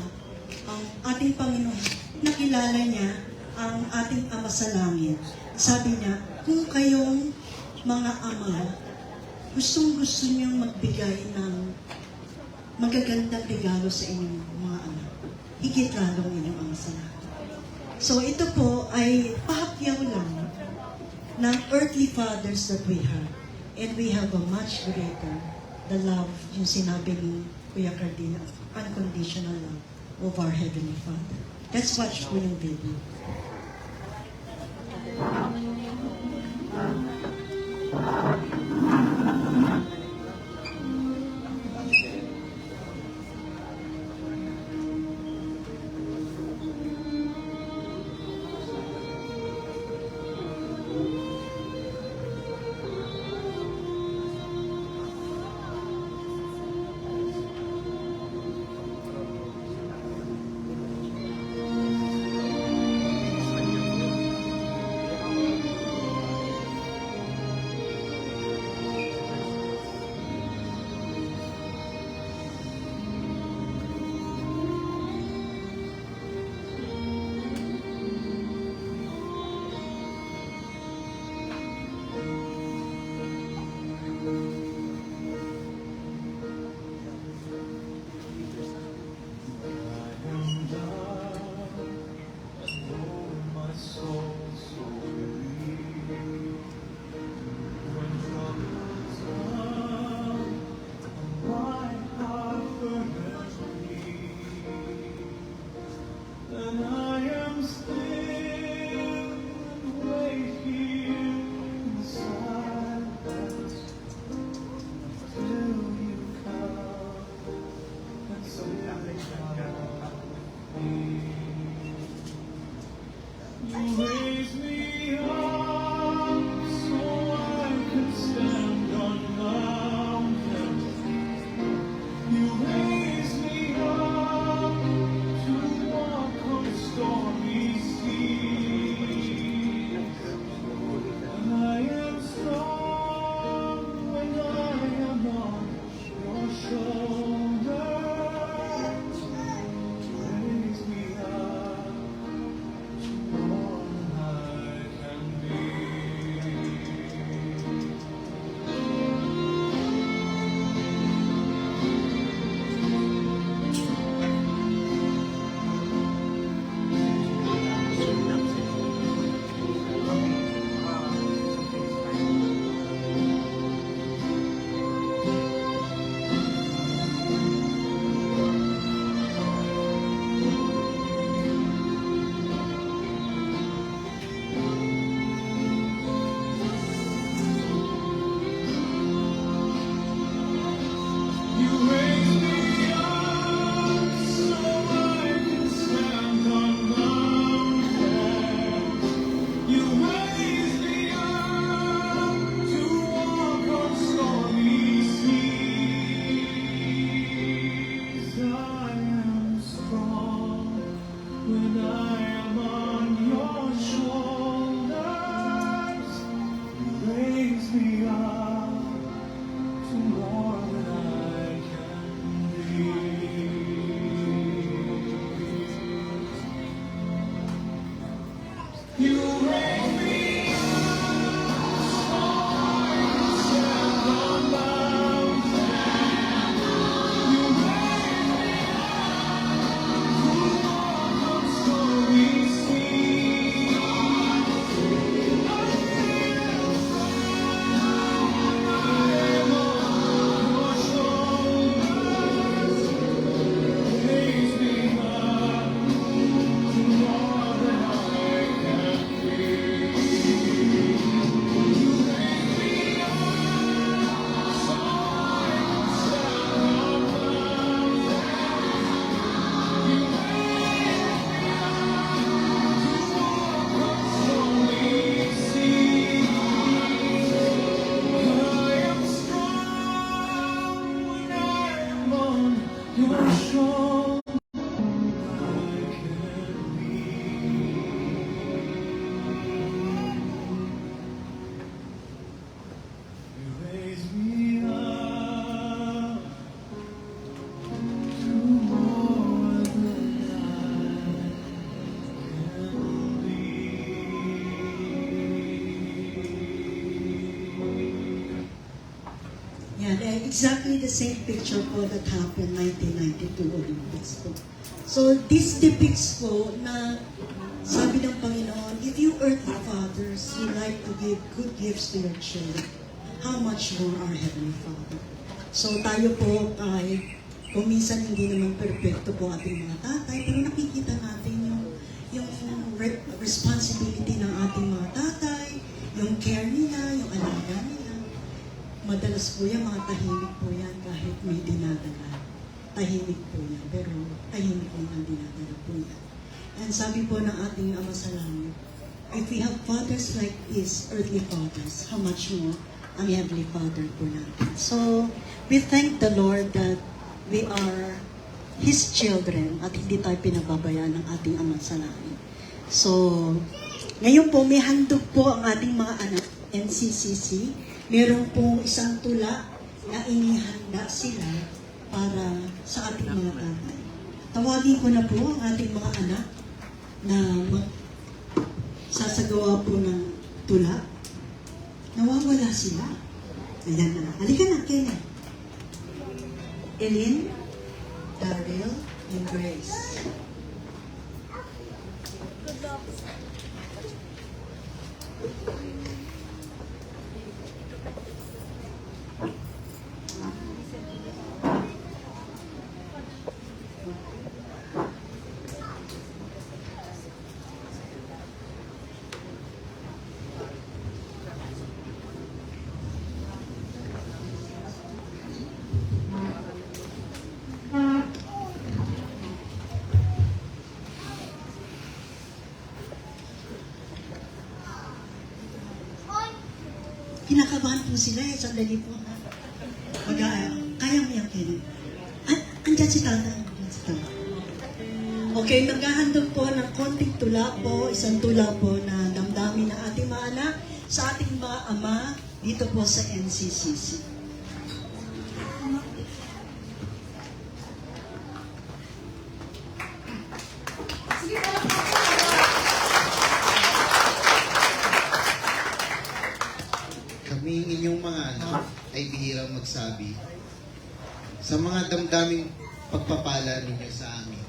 S8: ang ating Panginoon, nakilala niya ang ating Ama sa Langit. Sabi niya, kung kayong mga ama, gustong-gusto niyang magbigay ng magagandang regalo sa inyong mga anak, higit lalong inyong Ama sa Langit. So ito po ay pahapyaw lang ng earthly fathers that we have. And we have a much greater, the love, yung sinabi ni Kuya Cardina, unconditional love of our Heavenly Father. Let's watch po yung video.
S2: strong. Raise me up to more than I can be.
S8: Yan, exactly the same picture po that happened 1992 Olympics po. So this depicts po na sabi ng Panginoon, if you earthly fathers, you like to give good gifts to your children, how much more our Heavenly Father? So tayo po ay, kung minsan hindi naman perfecto po ating mga tatay, pero nakikita natin yung responsibility ng ating mga tatay, yung care nila, yung alaga nila. Madalas po yan, mga tahimik po yan kahit may dinadala. Tahimik po yan, pero tahimik po ang dinadala po yan. And sabi po ng ating Ama sa Langit, if we have fathers like this, earthly fathers, how much more ang Heavenly Father po natin. So, we thank the Lord that we are His children at hindi tayo pinababayaan ng ating Ama sa Langit. So, ngayon po, may handog po ang ating mga anak, NCCC. Meron po isang tula na inihanda sila para sa ating mga tatay. Tawagin ko na po ang ating mga anak na sasagawa po ng tula. Nawawala sila. Ayan na. Halika na, Kenneth. Eileen, Daryl, and Grace. Kinakabahan po sila eh. Sandali po. Kaya mo yan, Kenneth. Andyan si Tata. Andyan si Tata. Okay, maghahandog po ng konting tula po. Isang tula po na damdamin ng ating mga anak sa ating mga ama dito po sa NCCC.
S9: Kaming inyong mga anak ay bihirang magsabi sa mga damdaming pagpapala ninyo sa amin.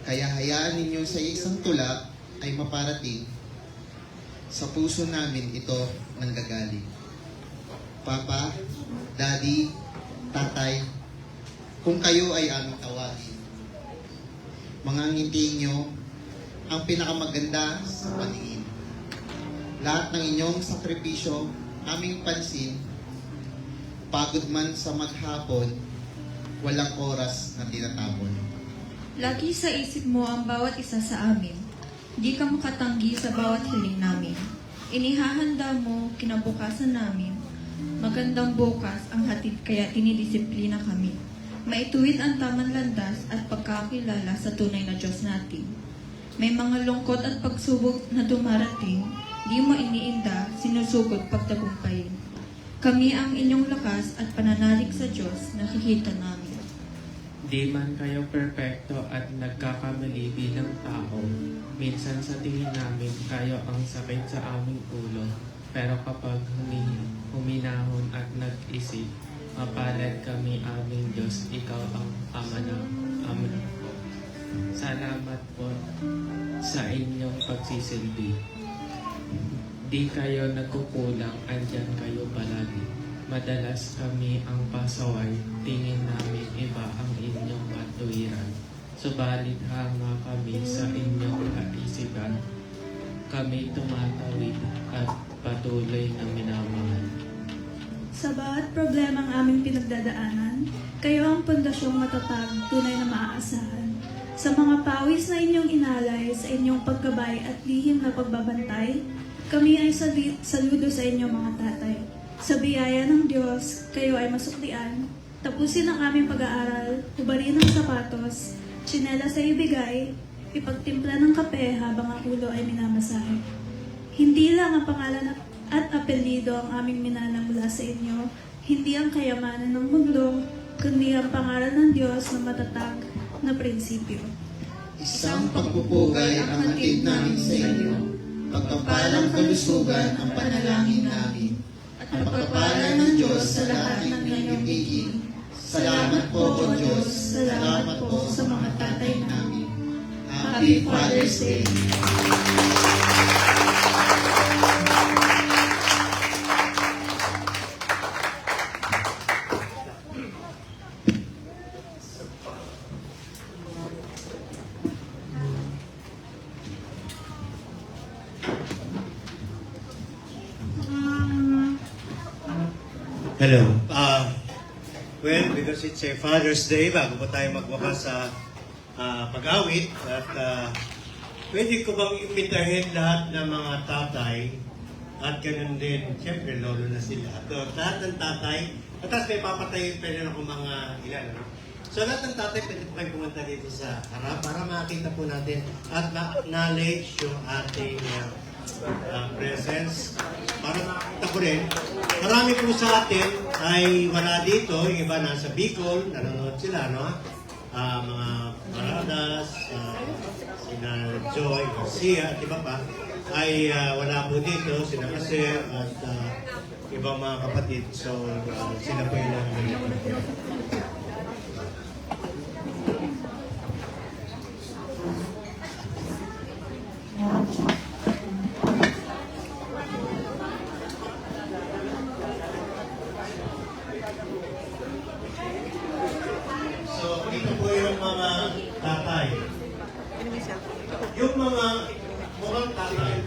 S9: Kaya hayaan ninyo sa isang tula ay maparating sa puso namin ito nanggagaling. Papa, Daddy, Tatay, kung kayo ay aming tawagin, mangangintiin nyo ang pinakamaganda sa paningin. Lahat ng inyong sakripisyo, aming pansin, pagod man sa maghapon, walang oras na tinatapon.
S10: Lagi sa isip mo ang bawat isa sa amin. Di ka makatanggi sa bawat hiling namin. Inihahanda mo kinabukasan namin. Magandang bukas ang hatid kaya dinidisiplina kami. Maituwid ang tamang landas at pagkakilala sa tunay na Diyos natin. May mga lungkot at pagsubok na dumarating, di mo iniinda, sinusugod pagtagumpayin. Kami ang inyong lakas at pananalig sa Diyos, nakikita namin.
S11: Di man kayo perpekto at nagkakamali bilang tao, minsan sa tingin namin kayo ang sakit sa aming ulo. Pero kapag huminahon at nag-isip, mapalad kami aming Diyos, ikaw ang ama ng ama. Salamat po sa inyong pagsisilbi. Di kayo nagkukulang, andyan kayo palagi. Madalas kami ang pasaway, tingin namin iba ang inyong katuwiran. Subalit hanga kami sa inyong kaisipan. Kami tumatawid at patuloy na minamahal.
S12: Sa bawat problema ang aming pinagdadaanan, kayo ang pundasyong matatag, tunay na maaasahan. Sa mga pawis na inyong inalay, sa inyong pagkabay at lihim na pagbabantay, kami ay saludo sa inyong mga tatay. Sa biyaya ng Diyos, kayo ay masuklian. Tapusin ang aming pag-aaral, hubarin ang sapatos, tsinelas ay ibigay, ipagtimpla ng kape habang ang ulo ay minamasahe. Hindi lang ang pangalan at apelyido ang aming minana mula sa inyo, hindi ang kayamanan ng mundo, kundi ang pangalan ng Diyos na matatag na prinsipyo.
S9: Isang pagpupugay ang hatid namin sa inyo, pagpapalang kalusugan ang panalangin namin, at pagpapalang ng Diyos sa lahat ng inyong higit. Salamat po, O Diyos, salamat po sa mga tatay namin. Happy Father's Day!
S3: Hello. Well, because it's a Father's Day, bago pa tayo magwakas sa pag-awit, at pwede ko bang imbitahin lahat ng mga tatay, at ganun din, siyempre, lolo na sila. So, lahat ng tatay, at tapos may papatayin pa rin ako mga ilan. No? So, lahat ng tatay, pwede po kayo pumunta dito sa harap para makita po natin at ma-acknowledge yung ating presence. Para makita ko rin, marami po sa atin ay wala dito, yung iba nasa Bicol, nanonood sila, no? Mga Paradas, sina Joy, Garcia, at iba pa, ay wala po dito, sina Maser, at ibang mga kapatid. So, sila po yung nanonood. Yung mga mukhang tatay.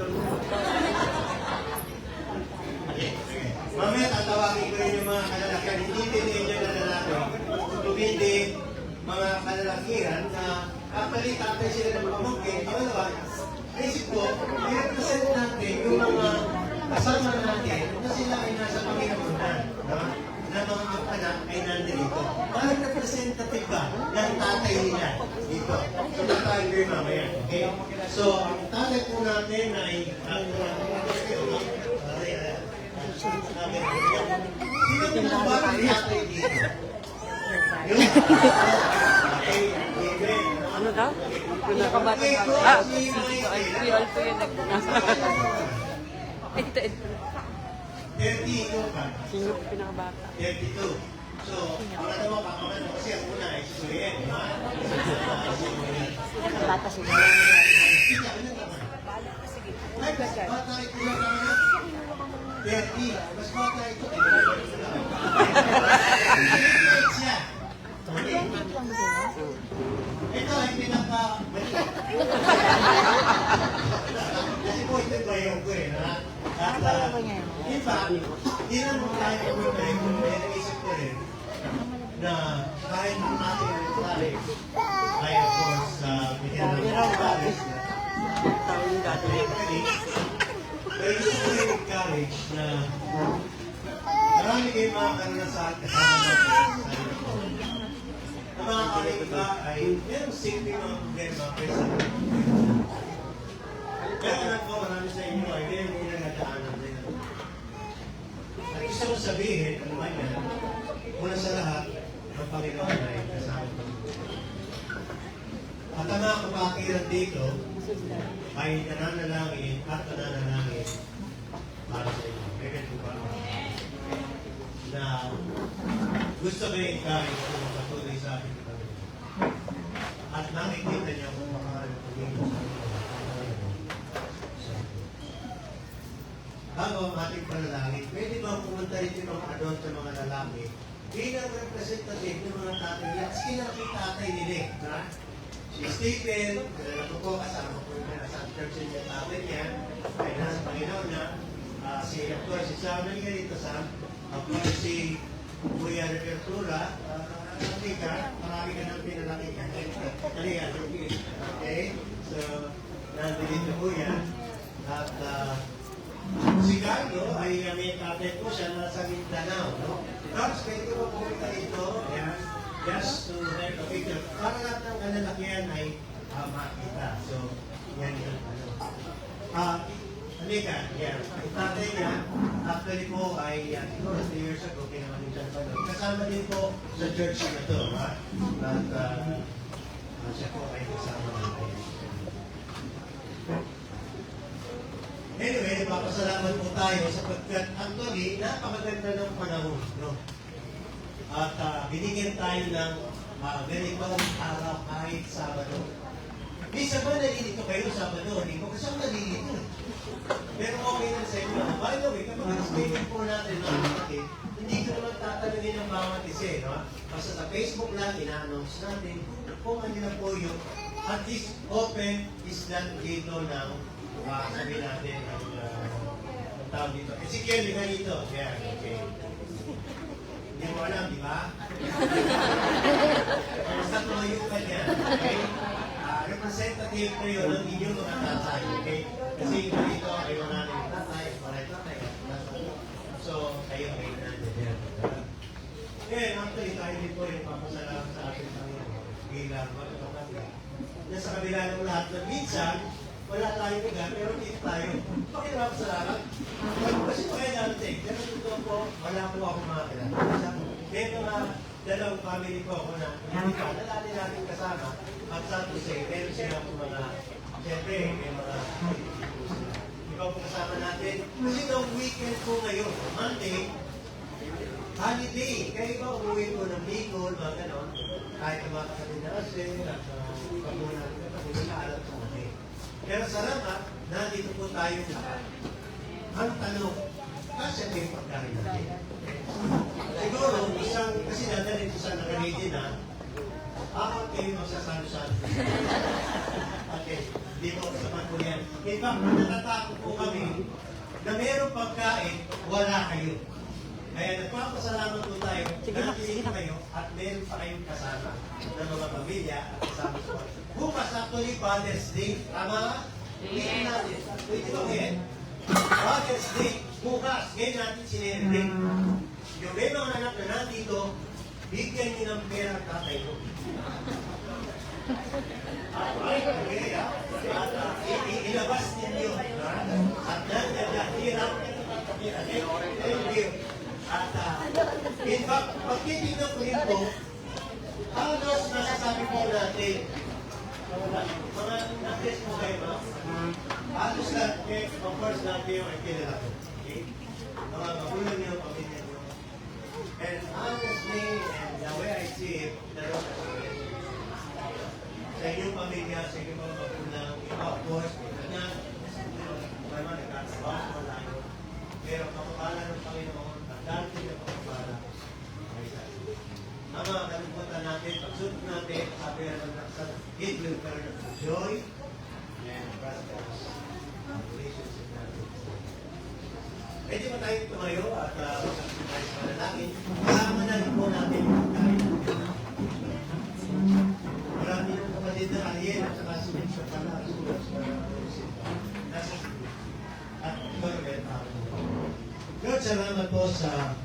S3: Mamaya tatawagin ko rin yung mga kalalakihan. Hindi teenager na lalaki. Hindi mga kalalakihan na actually tatay sila ng pamangkin. Ang ano ba? Isip ko, i-represent natin yung mga kasama natin na sila ay nasa Panginoon na mga anak ay nandito. Parang representative ba ng tatay nila dito? So, tayo kayo mamaya. Okay? So, ang tatay po natin ay sino po na ba ang tatay dito? Yung tatay,
S13: ano daw? Pinakabata na. Si Alto yun nasa. Ito.
S3: 32 ka.
S13: Sino pinakabata?
S3: 32. So, ang ano mo, pakaman mo kasi ang una ay si Suyen, di ba?
S13: Bata siya.
S3: Ay, mas bata ito lang naman. 30. Mas bata ito. Siya. Ito ay pinaka-mali. Kasi po ito ba yung ko eh, ha? At, in fact, hindi naman tayo kumutay kung may naisip ko rin na kahit ang ating mensahe ay of course bigyan ng encourage pero gusto ko rin encourage na marami kayong mga karanasan kasama natin sa ito. Ang mga iba ay merong simple mga problema pero sa pero alam ko marami sa inyo ay meron nilang nadaanan din. At gusto ko sabihin, ano ba yan? Una sa lahat, ang Panginoon ay kasama ko. At ang mga kapakiran dito ay nananalangin at nananalangin para sa inyo. Kaya po ba? Na gusto ko yung encourage kung patuloy sa ating Panginoon. At nakikita niyo kung makakaroon ko dito sa inyo. Bago ang ating panalangin, pwede ba pumunta rin yung mga adult sa mga lalaki bilang representative ng mga tatay nila? Kasi kinakita-tatay nila, ha? Si Stephen, kilala ko po, kasama ko yung nasa church niya, tatay niya, ay nasa Panginoon na. Of course, si Sam, naliga dito, Sam. Of course, si Kuya Repertura, marami ka nang pinalaki ka. Kaliya, okay? So, nandito Kuya. At, Si Carlo ay may kapit po siya nasa Mindanao. No? Tapos pwede ko pumunta dito, yan, just to have a picture. Para lahat ng kalalakihan ay makita. So, yan yung ano. Halika, yan. Yung tatay niya, actually po ay siguro 3 years ago, kinaman yung siya na kasama din po sa church na to. Ha? At siya po ay kasama natin. Anyway, papasalamat po tayo sapagkat actually, napakaganda ng panahon. No? At binigyan tayo ng ganitong araw kahit Sabado. Minsan ba nalilito kayo Sabado? Hindi ko kasi ang nalilito. Pero okay lang sa inyo. By the way, kapag explaining po natin mga kapatid, hindi ko naman tatanungin ng bawat isa. No? Basta sa Facebook lang, ina-announce natin kung ano na po yung at least open is lang dito ng sabi natin ang tawag dito. Ezekiel, yung ganito. Yeah, okay. Hindi mo alam, di ba? Basta tumayo ka niya. Okay? Representative ko yun ng inyong mga tatay. Okay? Kasi yung ganito ay wala na yung tatay, wala yung tatay. So, kayo ay nandiyan. Ngayon, actually, tayo din po yung papasalamat sa ating Panginoon. Bilang mga kapatid. Nasa kabila ng lahat na minsan, wala tayong higa, pero dito tayo. Pakilap sa lahat. Kasi po kayo natin, pero dito po, wala po ako mga kilala. May mga dalawang family ko ako na hindi ka, nalati natin kasama. At sa to say, meron sila po mga, siyempre, may mga ikaw po kasama natin. Kasi daw weekend po ngayon, Monday, holiday. Kaya iba umuwi po ng Bicol, mga ganon. Kahit ang mga kapatid na kasi, at pamunan, alam sa mga. Pero salamat, nandito po tayo lahat. Ang tanong, kasi may pagkain natin. Siguro, isang, kasi nadalhin ko sa nakalidi na, apat kayo magsasalo-salo. Okay, di po sapat po yan. In fact, natatakot po kami na mayroong pagkain, wala kayo. Kaya nagpapasalamat po tayo, nandito kayo at meron pa kayong kasama ng mga pamilya at kasama sa mga. Bukas actually Father's Day, tama? Ngayon natin. Pwede ba ngayon? Father's Day, bukas, ngayon natin sinelebrate. Yung may mga anak na nandito, bigyan niyo ng pera ang tatay ko. Ilabas ninyo. At hirap. Thank you. At in fact, pagtitignan ko rin po, halos nasasabi po natin, mga natin po kayo, no? Halos lahat, of course, natin yung kilala ko. Okay? Mga magulang niyo, pamilya niyo. And honestly, and the way I see it, dalawa na siya. Sa inyong pamilya, sa inyong mga magulang, iba, of course, na may mga nagkakabawa, malayo. Pero kapapala ng Panginoon, ang dati na kapapala, ay sa iyo. Ang mga kalimutan natin, pagsunod natin, sabi naman sa it will turn of joy and prosperous relationship natin. Pwede ba tayo tumayo at mag-exercise para natin? Kasama na rin po natin tayo. Marami ng kapatid na Ariel at saka si Bishop pala. At mag-event ako. Lord, salamat po sa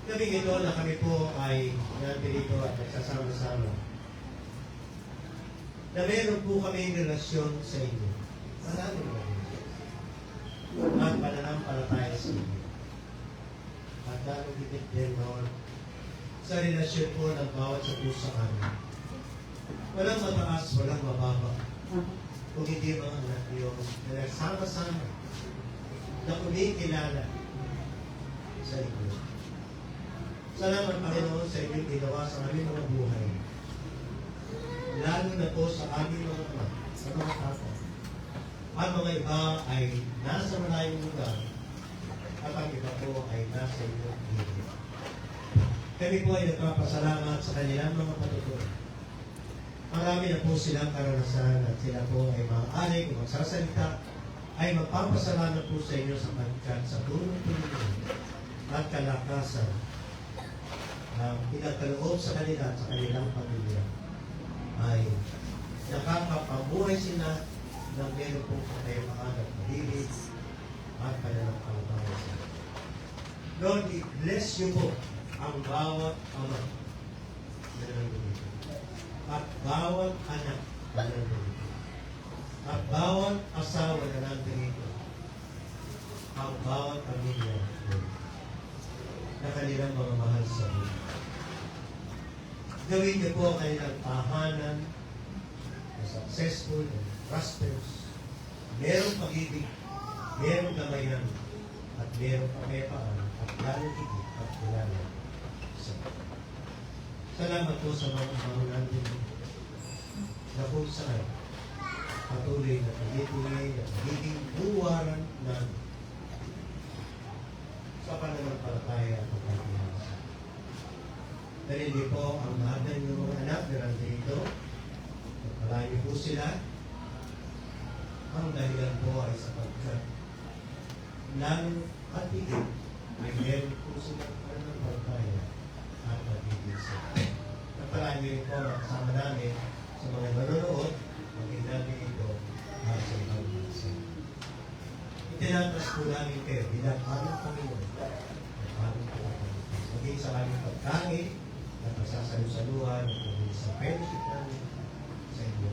S3: gabing ito na kami po ay nandito at nagsasama-sama. Na meron po kami relasyon sa inyo. Maraming relasyon. At pananampalataya sa inyo. At lalong higit din, Lord, sa relasyon po ng bawat sa puso kami. Walang mataas, walang mababa. Kung hindi mga anak Diyos na nagsama-sama na kumikilala sa inyo. Salamat, Panginoon, sa inyong ginawa sa aming mga buhay. Lalo na po sa aming mga anak, sa mga tao. Ang mga iba ay nasa malayong lugar at ang iba po ay nasa inyong higit. Kami po ay nagpapasalamat sa kanilang mga patutunan. Marami na po silang karanasan at sila po ay maaari kung magsasalita ay magpapasalamat po sa inyo sa pagkat sa tulong-tulong at kalakasan na pinagkaloob sa kanila at sa kanilang pamilya ay nakakapabuhay sila ng meron pong kapayapaan at malilig at pananampalataya sa Diyos. Lord, i-bless you po ang bawat ama na nandito. At bawat anak na nandito. At bawat asawa na nandito. Ang bawat pamilya na kanilang mga mahal sa buhay. Gawin niyo po ang kanilang tahanan na successful and prosperous. Merong pag-ibig, merong gamayan, at merong kapayapaan, at lalong higit at kilala sa Salamat po sa mga mahunan din na kung saan patuloy na pagituloy at magiging buwaran ng sa pananampalataya at pagkakilala. Dahil hindi po ang mahal na inyong mga anak na nandito, pagpalayo po sila, ang dahilan po ay sapagkat ng patigil ay meron po silang pananampalataya at patigil sa Pagpalayo rin po ang kasama namin sa mga nanonood, maging namin ito at sa ibang bansa. Itinatas po namin kayo bilang aming Panginoon at aming Panginoon. Maging sa aming pagkain at masasalusaluhan at maging sa fellowship namin sa inyo.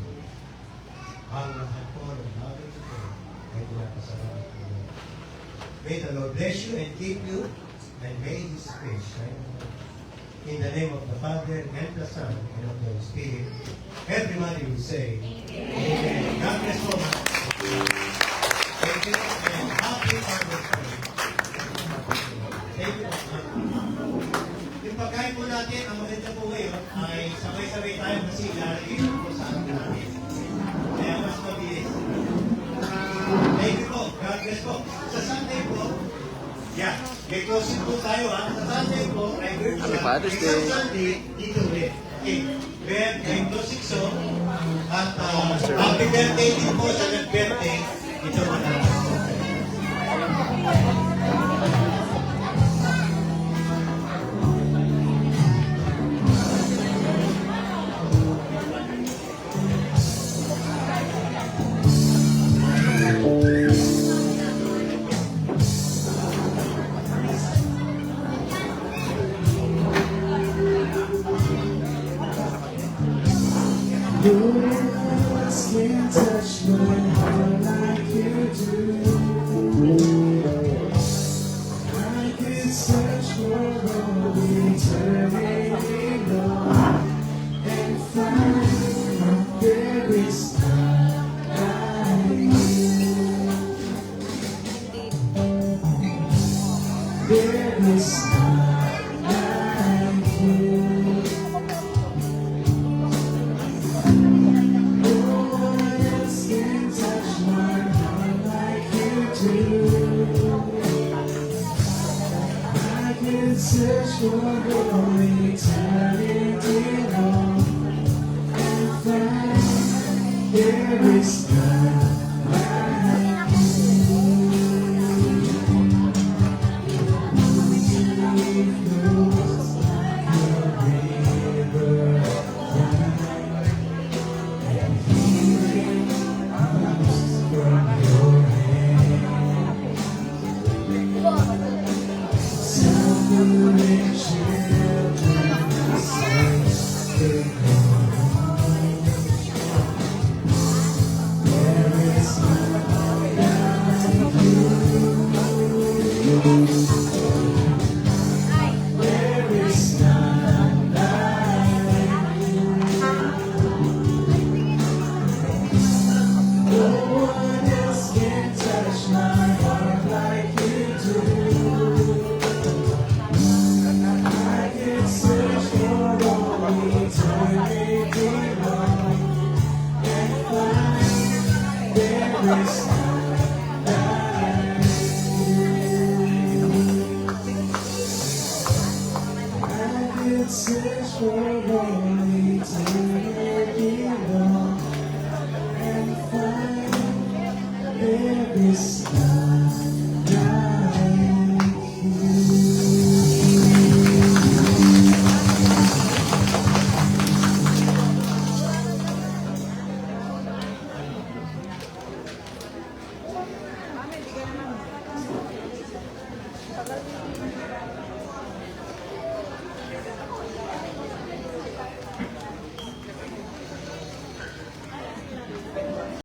S3: Ang lahat po ng bagay ito ay pinapasalamat po namin. May the Lord bless you and keep you, and may His face shine upon you. In the name of the Father, and the Son, and of the Holy Spirit, everybody will say, Amen. God bless you. Thank you, and happy Father's Day. Thank you. Yung pagkain po natin, ang maganda po ngayon, ay sabay-sabay tayo kasi ilalagay po sa atin natin. Kaya mas mabilis. Thank you po. God bless po. Sa Sunday po, may closing po tayo ha. Sa Sunday po, ay virtual. Isang Sunday, dito ulit. Okay. May closing song. At happy birthday din po sa nag-birthday. Ito madalas.
S2: No one else can touch my heart like you do. I could search for all eternity long and find there is none like you. There is none like you. Search for all eternity long and find there is none like you. It flows like a river wide, and healing comes from your hand. Self-moving children are saints to God. There is none like you. There is none like you. No one else can touch my heart like you do. Search for all eternity long and find there is none like you. I could search for all